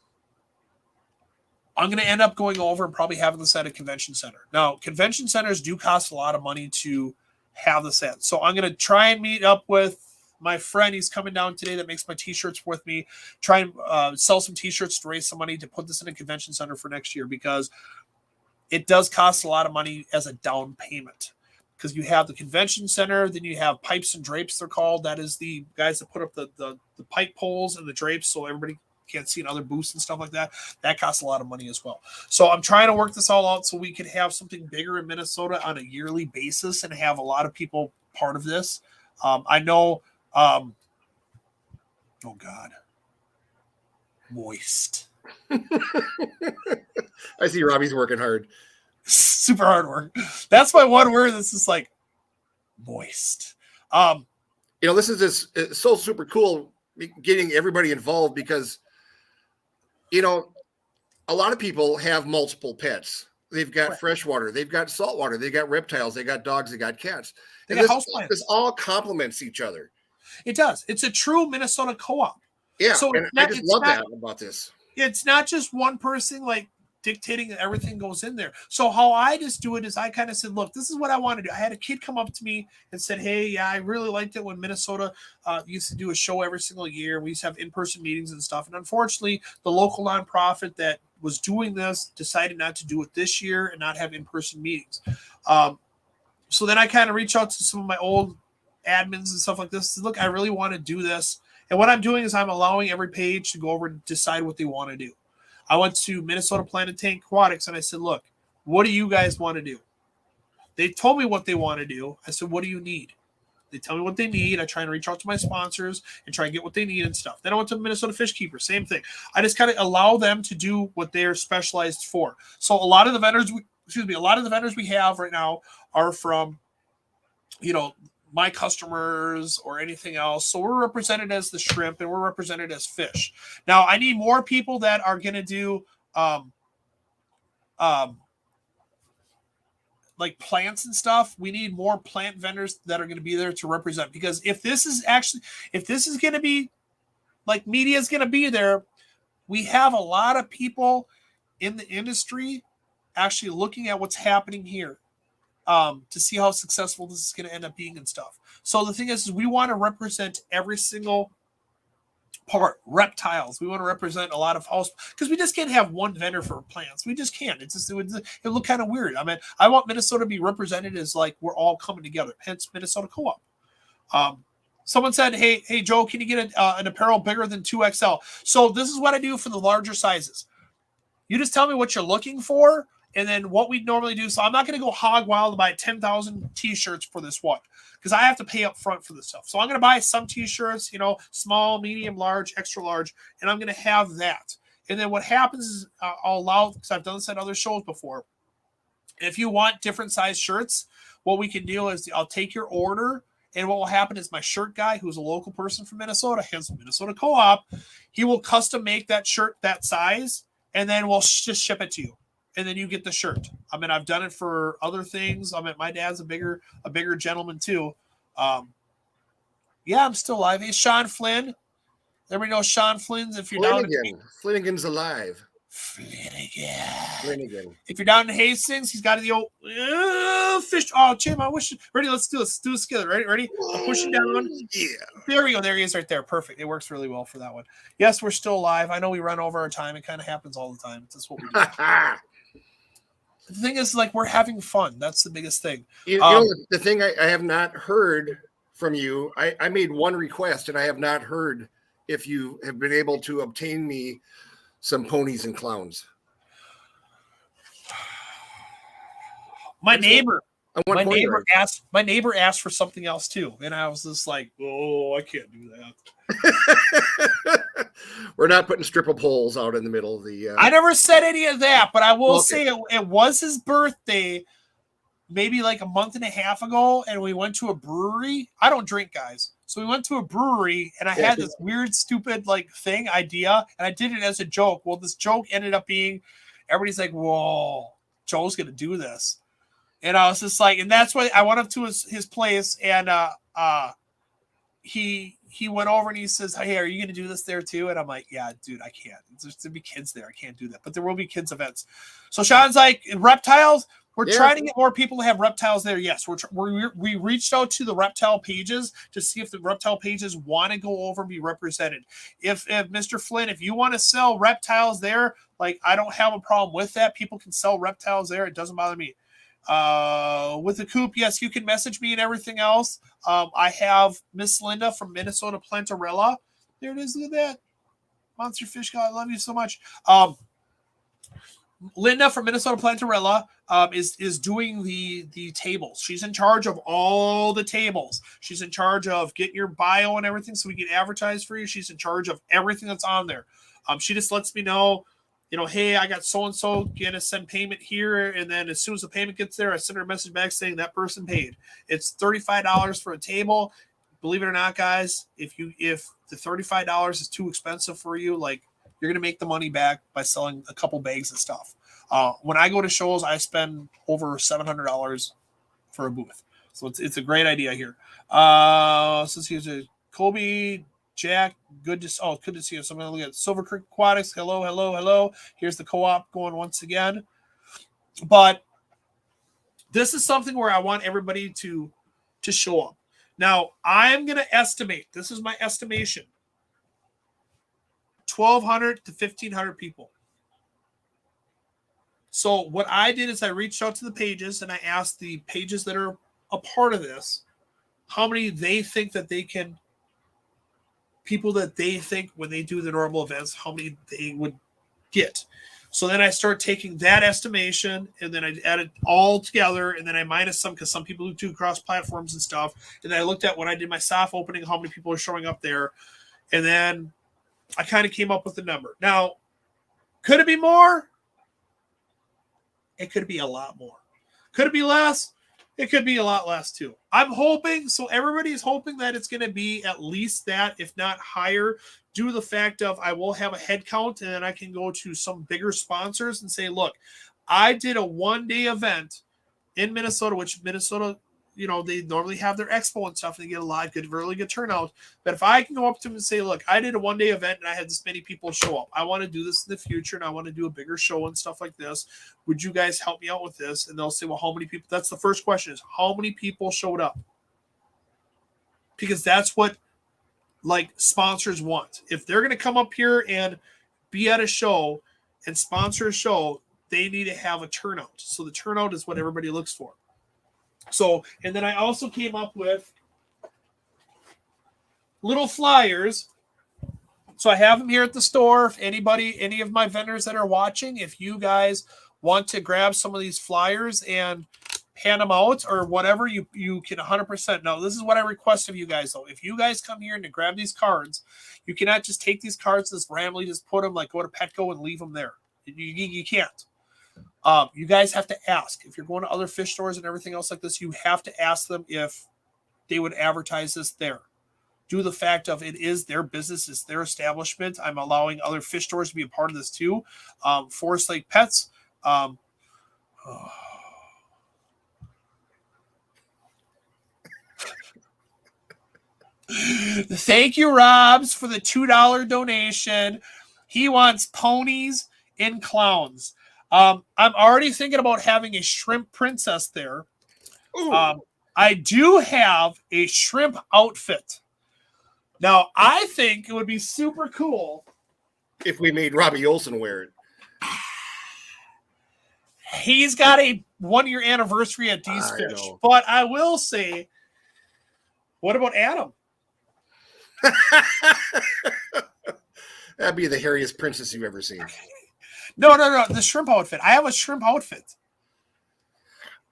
going to end up going over and probably having this at a convention center. Now, convention centers do cost a lot of money to have this at. So I'm going to try and meet up with my friend. He's coming down today that makes my t-shirts with me, try and sell some t-shirts to raise some money to put this in a convention center for next year, because it does cost a lot of money as a down payment, because you have the convention center, then you have pipes and drapes, they're called. That is the guys that put up the pipe poles and the drapes so everybody can't see in other booths and stuff like that. That costs a lot of money as well. So I'm trying to work this all out so we can have something bigger in Minnesota on a yearly basis and have a lot of people part of this. I know oh God, moist. I see Robbie's working hard. Super hard work. That's my one word. This is like moist. This is so super cool. getting everybody involved because, you know, a lot of people have multiple pets. They've got freshwater, they've got saltwater, they got reptiles, they got dogs, they got cats. They And got this all complements each other. It does. It's a true Minnesota co-op. Yeah, so and I just love that about this. It's not just one person like dictating that everything goes in there. So how I just do it is I kind of said, look, this is what I want to do. I had a kid come up to me and said, hey, yeah, I really liked it when Minnesota used to do a show every single year. We used to have in-person meetings and stuff. And unfortunately, the local nonprofit that was doing this decided not to do it this year and not have in-person meetings. So then I kind of reached out to some of my old admins and stuff like this. Look, I really want to do this. And what I'm doing is I'm allowing every page to go over and decide what they want to do. I went to Minnesota Plant and Tank Aquatics and I said, look, what do you guys want to do? They told me what they want to do. I said, what do you need? They tell me what they need. I try and reach out to my sponsors and try and get what they need and stuff. Then I went to Minnesota Fish Keeper, same thing. I just kind of allow them to do what they're specialized for. So a lot of the vendors we have right now are from, you know, my customers or anything else. So we're represented as the shrimp and we're represented as fish. Now I need more people that are going to do like plants and stuff. We need more plant vendors that are going to be there to represent, because if this is going to be like media is going to be there, we have a lot of people in the industry actually looking at what's happening here. To see how successful this is going to end up being and stuff. So the thing is we want to represent every single part. Reptiles. We want to represent a lot of house, because we just can't have one vendor for plants. We just can't. It would look kind of weird. I mean, I want Minnesota to be represented as like we're all coming together. Hence Minnesota Co-op. Someone said, hey, Joe, can you get an apparel bigger than 2XL? So this is what I do for the larger sizes. You just tell me what you're looking for. And then what we normally do, so I'm not going to go hog wild and buy 10,000 t-shirts for this one, because I have to pay up front for this stuff. So I'm going to buy some t-shirts, you know, small, medium, large, extra large, and I'm going to have that. And then what happens is I'll allow, because I've done this at other shows before, if you want different size shirts, what we can do is I'll take your order, and what will happen is my shirt guy, who's a local person from Minnesota, hence Minnesota Co-op, he will custom make that shirt that size, and then we'll just ship it to you. And then you get the shirt. I mean, I've done it for other things. I mean, my dad's a bigger gentleman too. Yeah, I'm still alive. Hey, Sean Flynn. Everybody knows Sean Flynn's. If you're Flanagan's alive. Flanagan. If you're down in Hastings, he's got the old fish. Oh, Jim, I wish. Ready? Let's do this. Do this together. Ready? I'm pushing down. Yeah. There we go. There he is right there. Perfect. It works really well for that one. Yes, we're still alive. I know we run over our time. It kind of happens all the time. That's what we do. The thing is, like, we're having fun. That's the biggest thing. You know, the thing I have not heard from you, I made one request, and I have not heard if you have been able to obtain me some ponies and clowns. My neighbor asked for something else too, and I was just like, "Oh, I can't do that." We're not putting strip of poles out in the middle of the. I never said any of that, but I will say it was his birthday, maybe like a month and a half ago, and we went to a brewery. I don't drink, guys, so we went to a brewery, and I had this weird, stupid idea, and I did it as a joke. Well, this joke ended up being, everybody's like, "Whoa, Joe's gonna do this." And I was just like, and that's why I went up to his place, and he went over and he says, "Hey, are you going to do this there too?" And I'm like, "Yeah, dude, I can't. There's to be kids there. I can't do that." But there will be kids events. So Sean's like, reptiles. We're trying to get more people to have reptiles there. Yes, we reached out to the reptile pages to see if the reptile pages want to go over and be represented. If Mr. Flynn, if you want to sell reptiles there, like, I don't have a problem with that. People can sell reptiles there. It doesn't bother me. With the coop, yes, you can message me and everything else. I have Miss Linda from Minnesota Plantarella. There it is. Look at that. Monster Fish God, I love you so much. Linda from Minnesota Plantarella is doing the tables. She's in charge of all the tables. She's in charge of getting your bio and everything so we can advertise for you. She's in charge of everything that's on there. She just lets me know, you know, hey, I got so-and-so going to send payment here. And then as soon as the payment gets there, I send her a message back saying that person paid. It's $35 for a table. believe it or not, guys, if the $35 is too expensive for you, like you're gonna make the money back by selling a couple bags of stuff. When I go to shows, I spend over $700 for a booth, so it's a great idea here. So here's a Colby, Jack, good to see you. So I'm gonna look at Silver Creek Aquatics. Hello. Here's the co-op going once again, but this is something where I want everybody to show up. Now, I'm going to estimate, this is my estimation, 1,200 to 1,500 people. So what I did is I reached out to the pages and I asked the pages that are a part of this, how many they think that they can, people that they think when they do the normal events, how many they would get. So then I start taking that estimation and then I add it all together and then I minus some because some people do cross platforms and stuff. And then I looked at when I did my soft opening, how many people are showing up there. And then I kind of came up with a number. Now, could it be more? It could be a lot more. Could it be less? It could be a lot less too. I'm hoping, so everybody's hoping that it's going to be at least that, if not higher, due to the fact of I will have a head count and then I can go to some bigger sponsors and say, look, I did a one-day event in Minnesota, which Minnesota, they normally have their expo and stuff and they get a lot of really good turnout. But if I can go up to them and say, look, I did a one-day event and I had this many people show up. I want to do this in the future and I want to do a bigger show and stuff like this. Would you guys help me out with this? And they'll say, well, how many people? That's the first question is how many people showed up? Because that's what sponsors want. If they're going to come up here and be at a show and sponsor a show, they need to have a turnout. So the turnout is what everybody looks for. So, and then I also came up with little flyers. So I have them here at the store. If any of my vendors that are watching, if you guys want to grab some of these flyers and hand them out or whatever, you can 100%. Now, this is what I request of you guys, though. If you guys come here and to grab these cards, you cannot just take these cards, just randomly just put them, like go to Petco and leave them there. You can't. You guys have to ask. If you're going to other fish stores and everything else like this, you have to ask them if they would advertise this there. Due to the fact of it is their business, it's their establishment. I'm allowing other fish stores to be a part of this too. Forest Lake Pets. Thank you, Robs, for the $2 donation. He wants ponies and clowns. I'm already thinking about having a shrimp princess there. I do have a shrimp outfit. Now, I think it would be super cool if we made Robbie Olsen wear it. He's got a 1-year anniversary at D's Fish. But I will say, what about Adam? That'd be the hairiest princess you've ever seen. No. The shrimp outfit. I have a shrimp outfit.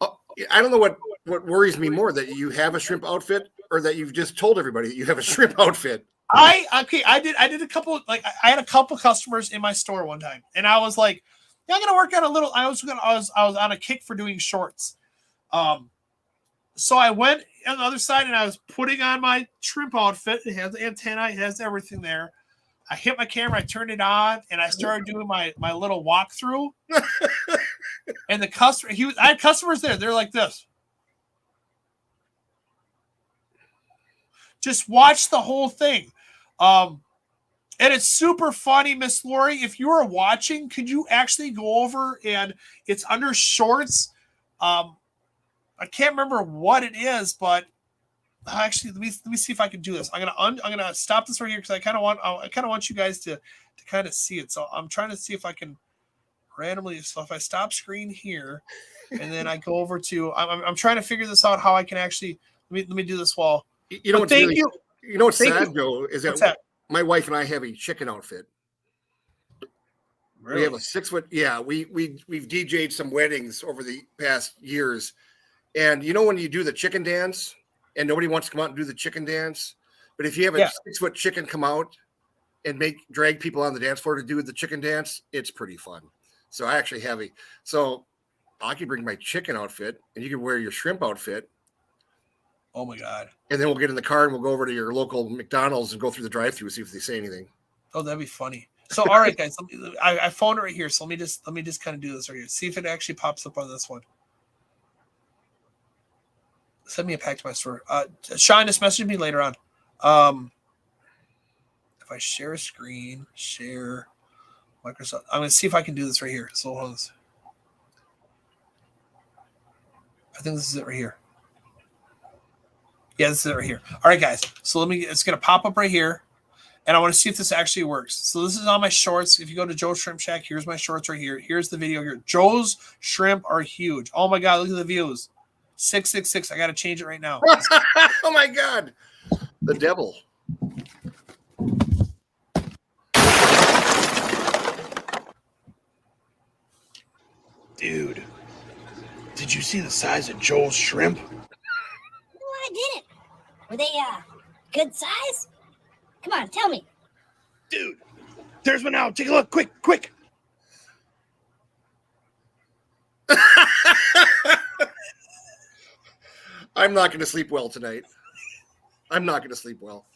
Oh, I don't know what worries me more, that you have a shrimp outfit or that you've just told everybody that you have a shrimp outfit. I did a couple, I had a couple customers in my store one time and I was like, yeah, I'm gonna work on a little. I was on a kick for doing shorts. So I went on the other side and I was putting on my shrimp outfit. It has the antenna, it has everything there. I hit my camera, I turned it on, and I started doing my little walkthrough. And the customer, I had customers there. They're like this. Just watch the whole thing. And it's super funny, Miss Lori. If you are watching, could you actually go over and it's under shorts? I can't remember what it is, but actually, let me see if I can do this. I'm gonna stop this right here because I kind of want you guys to kind of see it. So I'm trying to see if I can randomly. So if I stop screen here, and then I go over to, I'm trying to figure this out how I can actually let me do this while. You know what's thank you. You know what's sad, Joe, is that my wife and I have a chicken outfit. Really? We have a 6-foot. Yeah, we've DJ'd some weddings over the past years, and you know when you do the chicken dance. And nobody wants to come out and do the chicken dance. But if you have a 6-foot chicken come out and drag people on the dance floor to do the chicken dance, it's pretty fun. So I actually have so I could bring my chicken outfit and you can wear your shrimp outfit. Oh my God. And then we'll get in the car and we'll go over to your local McDonald's and go through the drive-thru, see if they say anything. Oh, that'd be funny. So, all right, guys, I found it right here. So let me just kind of do this right here. See if it actually pops up on this one. Send me a pack to my store. Sean, just message me later on. If I share a screen, share Microsoft. I'm going to see if I can do this right here. So hold on. I think this is it right here. Yeah, this is it right here. All right, guys. So it's going to pop up right here. And I want to see if this actually works. So this is on my shorts. If you go to Joe's Shrimp Shack, here's my shorts right here. Here's the video here. Joe's shrimp are huge. Oh my God, look at the views. 666. I got to change it right now. Oh my God. The devil. Dude, did you see the size of Joe's shrimp? No, I didn't. Were they good size? Come on, tell me. Dude, there's one now. Take a look. Quick, quick. I'm not going to sleep well tonight. I'm not going to sleep well.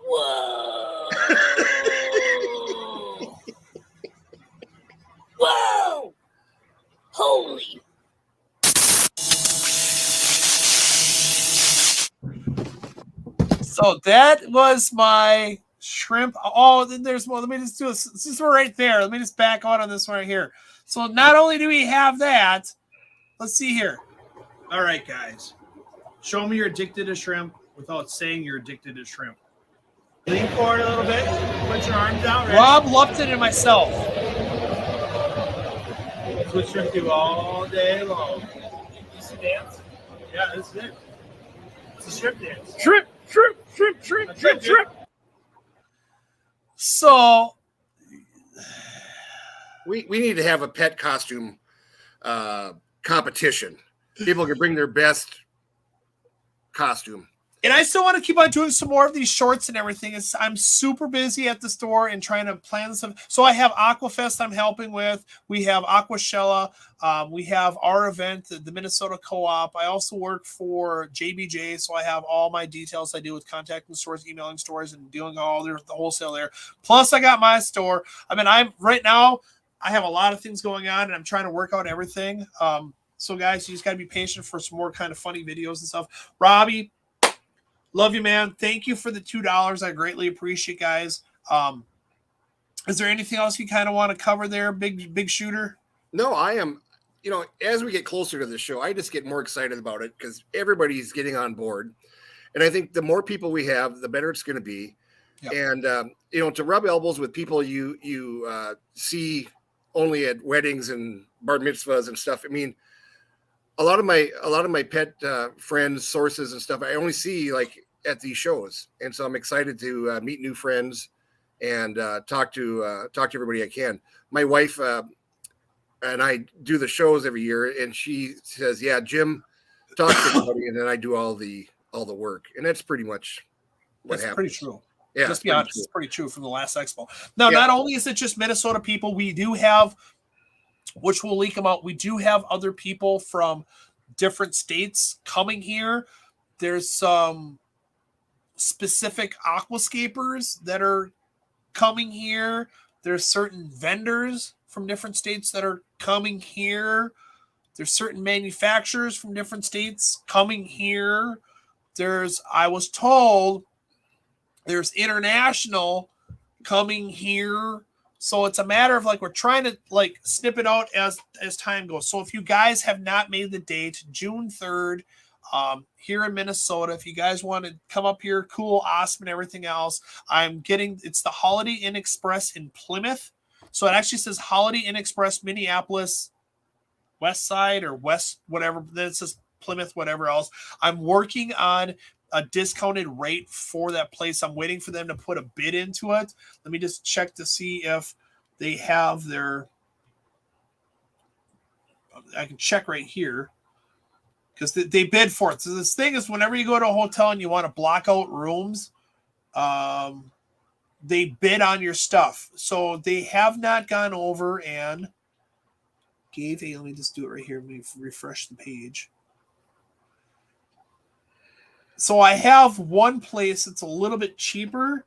Whoa. Whoa. Holy. So that was my shrimp. Oh, then there's more. Let me just do this. This is right there. Let me just back out on this one right here. So not only do we have that, let's see here. All right, guys. Show me you're addicted to shrimp without saying you're addicted to shrimp. Lean forward a little bit. Put your arms out. Right? Rob Lupton and myself. That's what shrimp do all day long. This is a dance? Yeah, this is it. It's a shrimp dance. Shrimp, shrimp, shrimp, shrimp, shrimp, shrimp. So we need to have a pet costume competition. People can bring their best costume. And I still want to keep on doing some more of these shorts and everything. I'm super busy at the store and trying to plan this stuff. So I have Aquafest I'm helping with. We have Aquashella. We have our event, the Minnesota Co-op. I also work for JBJ, so I have all my details I do with contacting stores, emailing stores, and doing all the wholesale there. Plus, I got my store. I mean, right now, I have a lot of things going on, and I'm trying to work out everything. So, guys, you just got to be patient for some more kind of funny videos and stuff. Robbie, love you, man. Thank you for the $2. I greatly appreciate, guys. Is there anything else you kind of want to cover there, big shooter? No, I am. You know, as we get closer to the show, I just get more excited about it because everybody's getting on board. And I think the more people we have, the better it's going to be. Yep. And, you know, to rub elbows with people you see only at weddings and bar mitzvahs and stuff. I mean, a lot of my pet friends, sources and stuff, I only see like at these shows. And so I'm excited to meet new friends and talk to everybody I can. My wife and I do the shows every year, and she says, "Yeah, Jim, talk to everybody," and then I do all the work, and that's pretty much what happens. Pretty true. Yeah, just be honest, it's pretty true from the last expo. Now, not only is it just Minnesota people, we do have, which we'll leak them out. We do have other people from different states coming here. There's some specific aquascapers that are coming here. There's certain vendors from different states that are coming here. There's certain manufacturers from different states coming here. I was told there's international coming here. So it's a matter of like, we're trying to like snip it out as time goes. So if you guys have not made the date, June 3rd, here in Minnesota, if you guys want to come up here, cool, awesome, and everything else, it's the Holiday Inn Express in Plymouth. So it actually says Holiday Inn Express, Minneapolis, West Side or West, whatever. Then it says Plymouth, whatever else. I'm working on a discounted rate for that place. I'm waiting for them to put a bid into it. Let me just check to see if they have their, I can check right here because they bid for it. So this thing is, whenever you go to a hotel and you want to block out rooms, they bid on your stuff. So they have not gone over and Gave a, let me just do it right here. Let me refresh the page. So I have one place that's a little bit cheaper.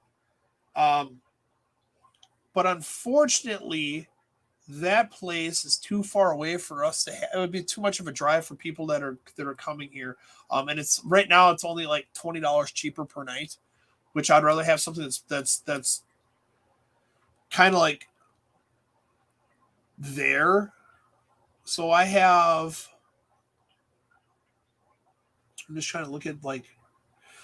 But unfortunately, that place is too far away for us to have. It would be too much of a drive for people that are coming here. And it's right now it's only like $20 cheaper per night, which I'd rather have something that's kind of like there. So I have. I'm just trying to look at like.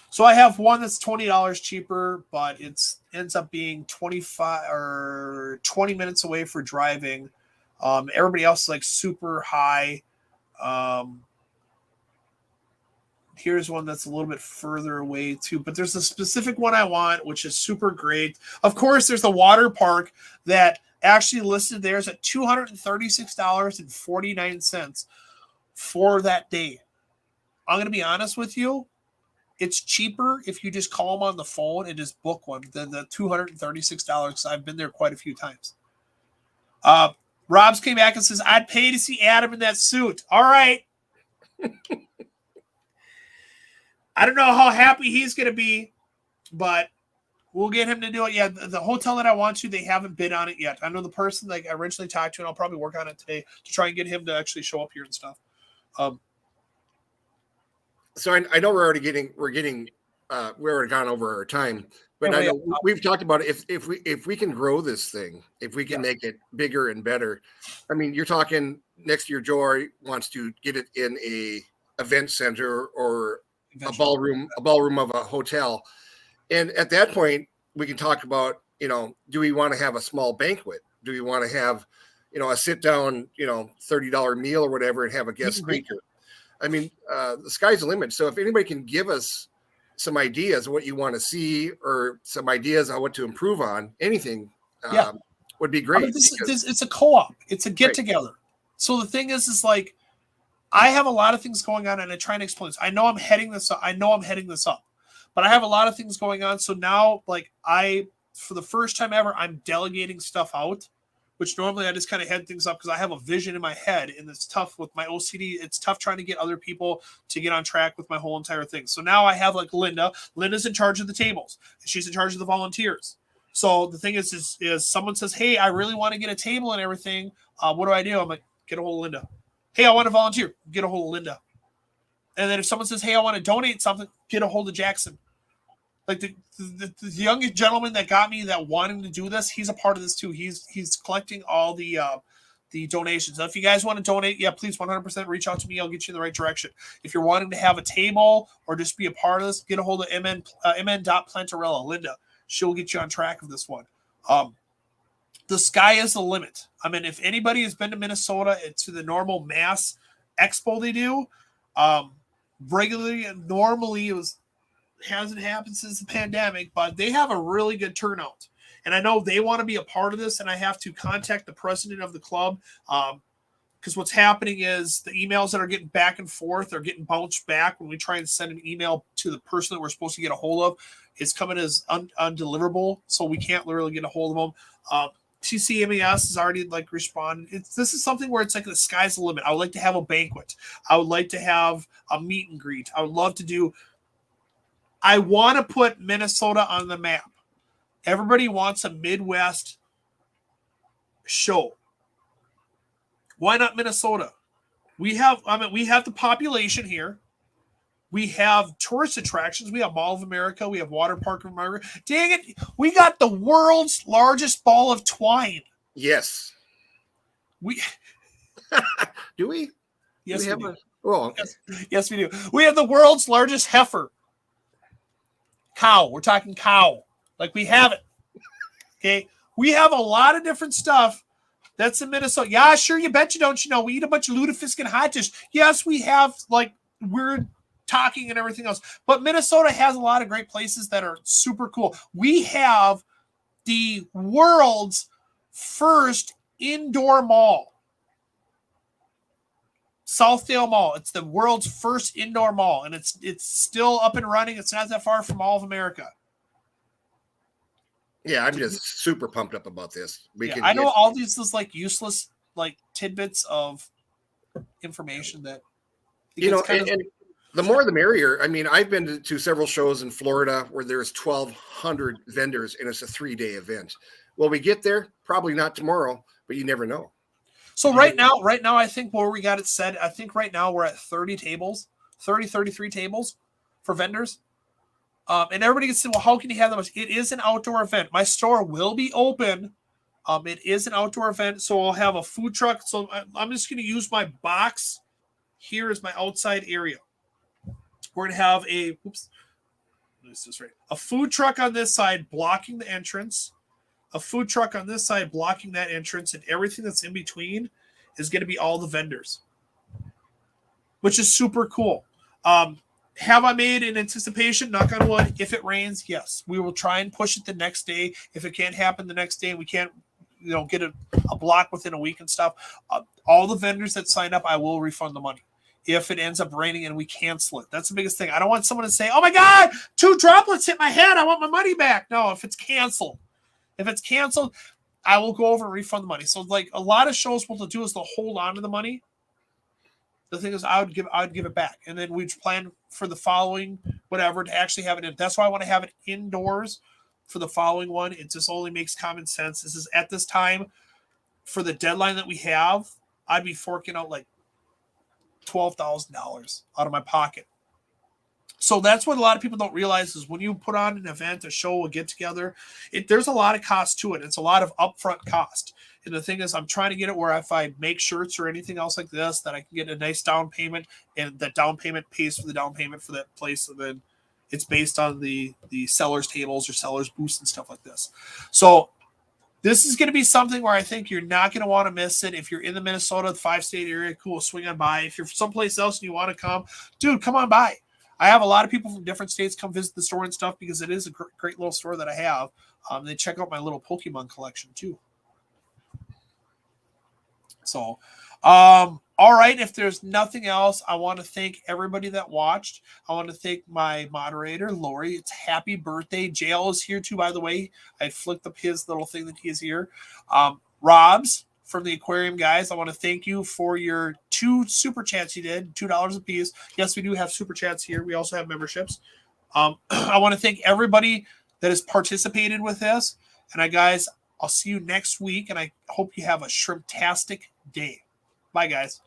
So I have one that's $20 cheaper, but it's ends up being 25 or 20 minutes away for driving. Everybody else is like super high. Here's one that's a little bit further away too, but there's a specific one I want, which is super great. Of course, there's the water park that actually listed there is at $236.49 for that day. I'm going to be honest with you. It's cheaper if you just call them on the phone and just book one than the $236. I've been there quite a few times. Rob's came back and says, I'd pay to see Adam in that suit. All right. I don't know how happy he's going to be, but we'll get him to do it. Yeah, the hotel that I want to, they haven't bid on it yet. I know the person like I originally talked to, and I'll probably work on it today to try and get him to actually show up here and stuff. So I know we're already gone over our time, but I know we've talked about it. If we can grow this thing, if we can make it bigger and better, I mean, you're talking next year. Joy wants to get it in a event center or a ballroom of a hotel, and at that point we can talk about, do we want to have a small banquet? Do we want to have, a sit down, $30 meal or whatever, and have a guest speaker? I mean, the sky's the limit. So if anybody can give us some ideas of what you want to see or some ideas on what to improve on, anything would be great. It's a co-op. It's a get-together. Right. So the thing is like, I have a lot of things going on, and I try and explain this. I know I'm heading this up. But I have a lot of things going on. So now, like, for the first time ever, I'm delegating stuff out, which normally I just kind of head things up because I have a vision in my head, and it's tough with my OCD. It's tough trying to get other people to get on track with my whole entire thing. So now I have like Linda. Linda's in charge of the tables. She's in charge of the volunteers. So the thing is someone says, hey, I really want to get a table and everything. What do I do? I'm like, get a hold of Linda. Hey, I want to volunteer. Get a hold of Linda. And then if someone says, hey, I want to donate something, get a hold of Jackson. Like the young gentleman that got me that wanting to do this, he's a part of this too. He's collecting all the donations. Now, if you guys want to donate, please 100% reach out to me. I'll get you in the right direction. If you're wanting to have a table or just be a part of this, get a hold of mn.plantarella, Linda. She'll get you on track of this one. The sky is the limit. I mean, if anybody has been to Minnesota to the normal mass expo they do, regularly and normally hasn't happened since the pandemic, but they have a really good turnout. And I know they want to be a part of this, and I have to contact the president of the club because what's happening is the emails that are getting back and forth are getting bounced back when we try and send an email to the person that we're supposed to get a hold of. It's coming as undeliverable, so we can't literally get a hold of them. TCMES has already like responded. This is something where it's like the sky's the limit. I would like to have a banquet. I would like to have a meet and greet. I would love to do. I want to put Minnesota on the map. Everybody wants a Midwest show. Why not Minnesota? We have the population here. We have tourist attractions. We have Mall of America. We have Water Park of America. Dang it. We got the world's largest ball of twine. Yes. Do we? Yes, we do. Okay. Yes, we do. We have the world's largest heifer. Cow. We're talking cow. Like we have it. Okay. We have a lot of different stuff that's in Minnesota. Yeah, sure. You bet you don't. We eat a bunch of lutefisk and hot dish. Yes, we have like weird talking and everything else. But Minnesota has a lot of great places that are super cool. We have the world's first indoor mall. Southdale Mall. It's the world's first indoor mall, and it's still up and running. It's not that far from Mall of America. Yeah, I'm just super pumped up about this. I know all these is like useless like tidbits of information that You know, and the more the merrier. I mean, I've been to several shows in Florida where there's 1,200 vendors and it's a 3-day event. Will we get there? Probably not tomorrow, but you never know. So right now, I think where we got it set, I think right now we're at 33 tables for vendors. And everybody can say, well, how can you have that much? It is an outdoor event. My store will be open. It is an outdoor event, so I'll have a food truck. So I'm just going to use my box. Here is my outside area. We're going to have a food truck on this side blocking the entrance. A food truck on this side blocking that entrance, and everything that's in between is going to be all the vendors, which is super cool. Have I made in anticipation, knock on wood, if it rains? Yes. We will try and push it the next day. If it can't happen the next day, we can't, get a block within a week and stuff. All the vendors that sign up, I will refund the money. If it ends up raining and we cancel it. That's the biggest thing. I don't want someone to say, oh my God, 2 droplets hit my head. I want my money back. No, if it's canceled, I will go over and refund the money. So like a lot of shows, what they'll do is they'll hold on to the money. The thing is, I would give it back, and then we'd plan for the following whatever to actually have it in. That's why I want to have it indoors for the following one. It just only makes common sense. This is at this time for the deadline that we have. I'd be forking out like $12,000 out of my pocket. So that's what a lot of people don't realize is when you put on an event, a show, a get together, there's a lot of cost to it. It's a lot of upfront cost. And the thing is, I'm trying to get it where if I make shirts or anything else like this, that I can get a nice down payment, and that down payment pays for the down payment for that place. And then it's based on the sellers tables or sellers booths and stuff like this. So this is going to be something where I think you're not going to want to miss it. If you're in the Minnesota, the 5-state area, cool, swing on by. If you're someplace else and you want to come, dude, come on by. I have a lot of people from different states come visit the store and stuff because it is a great little store that I have. They check out my little Pokemon collection too. So, all right. If there's nothing else, I want to thank everybody that watched. I want to thank my moderator, Lori. It's happy birthday. JL is here too, by the way. I flicked up his little thing that he is here. Rob's from the Aquarium Guys. I want to thank you for your 2 super chats you did, $2 a piece. Yes, we do have super chats here. We also have memberships. I want to thank everybody that has participated with this. And guys, I'll see you next week, and I hope you have a shrimptastic day. Bye, guys.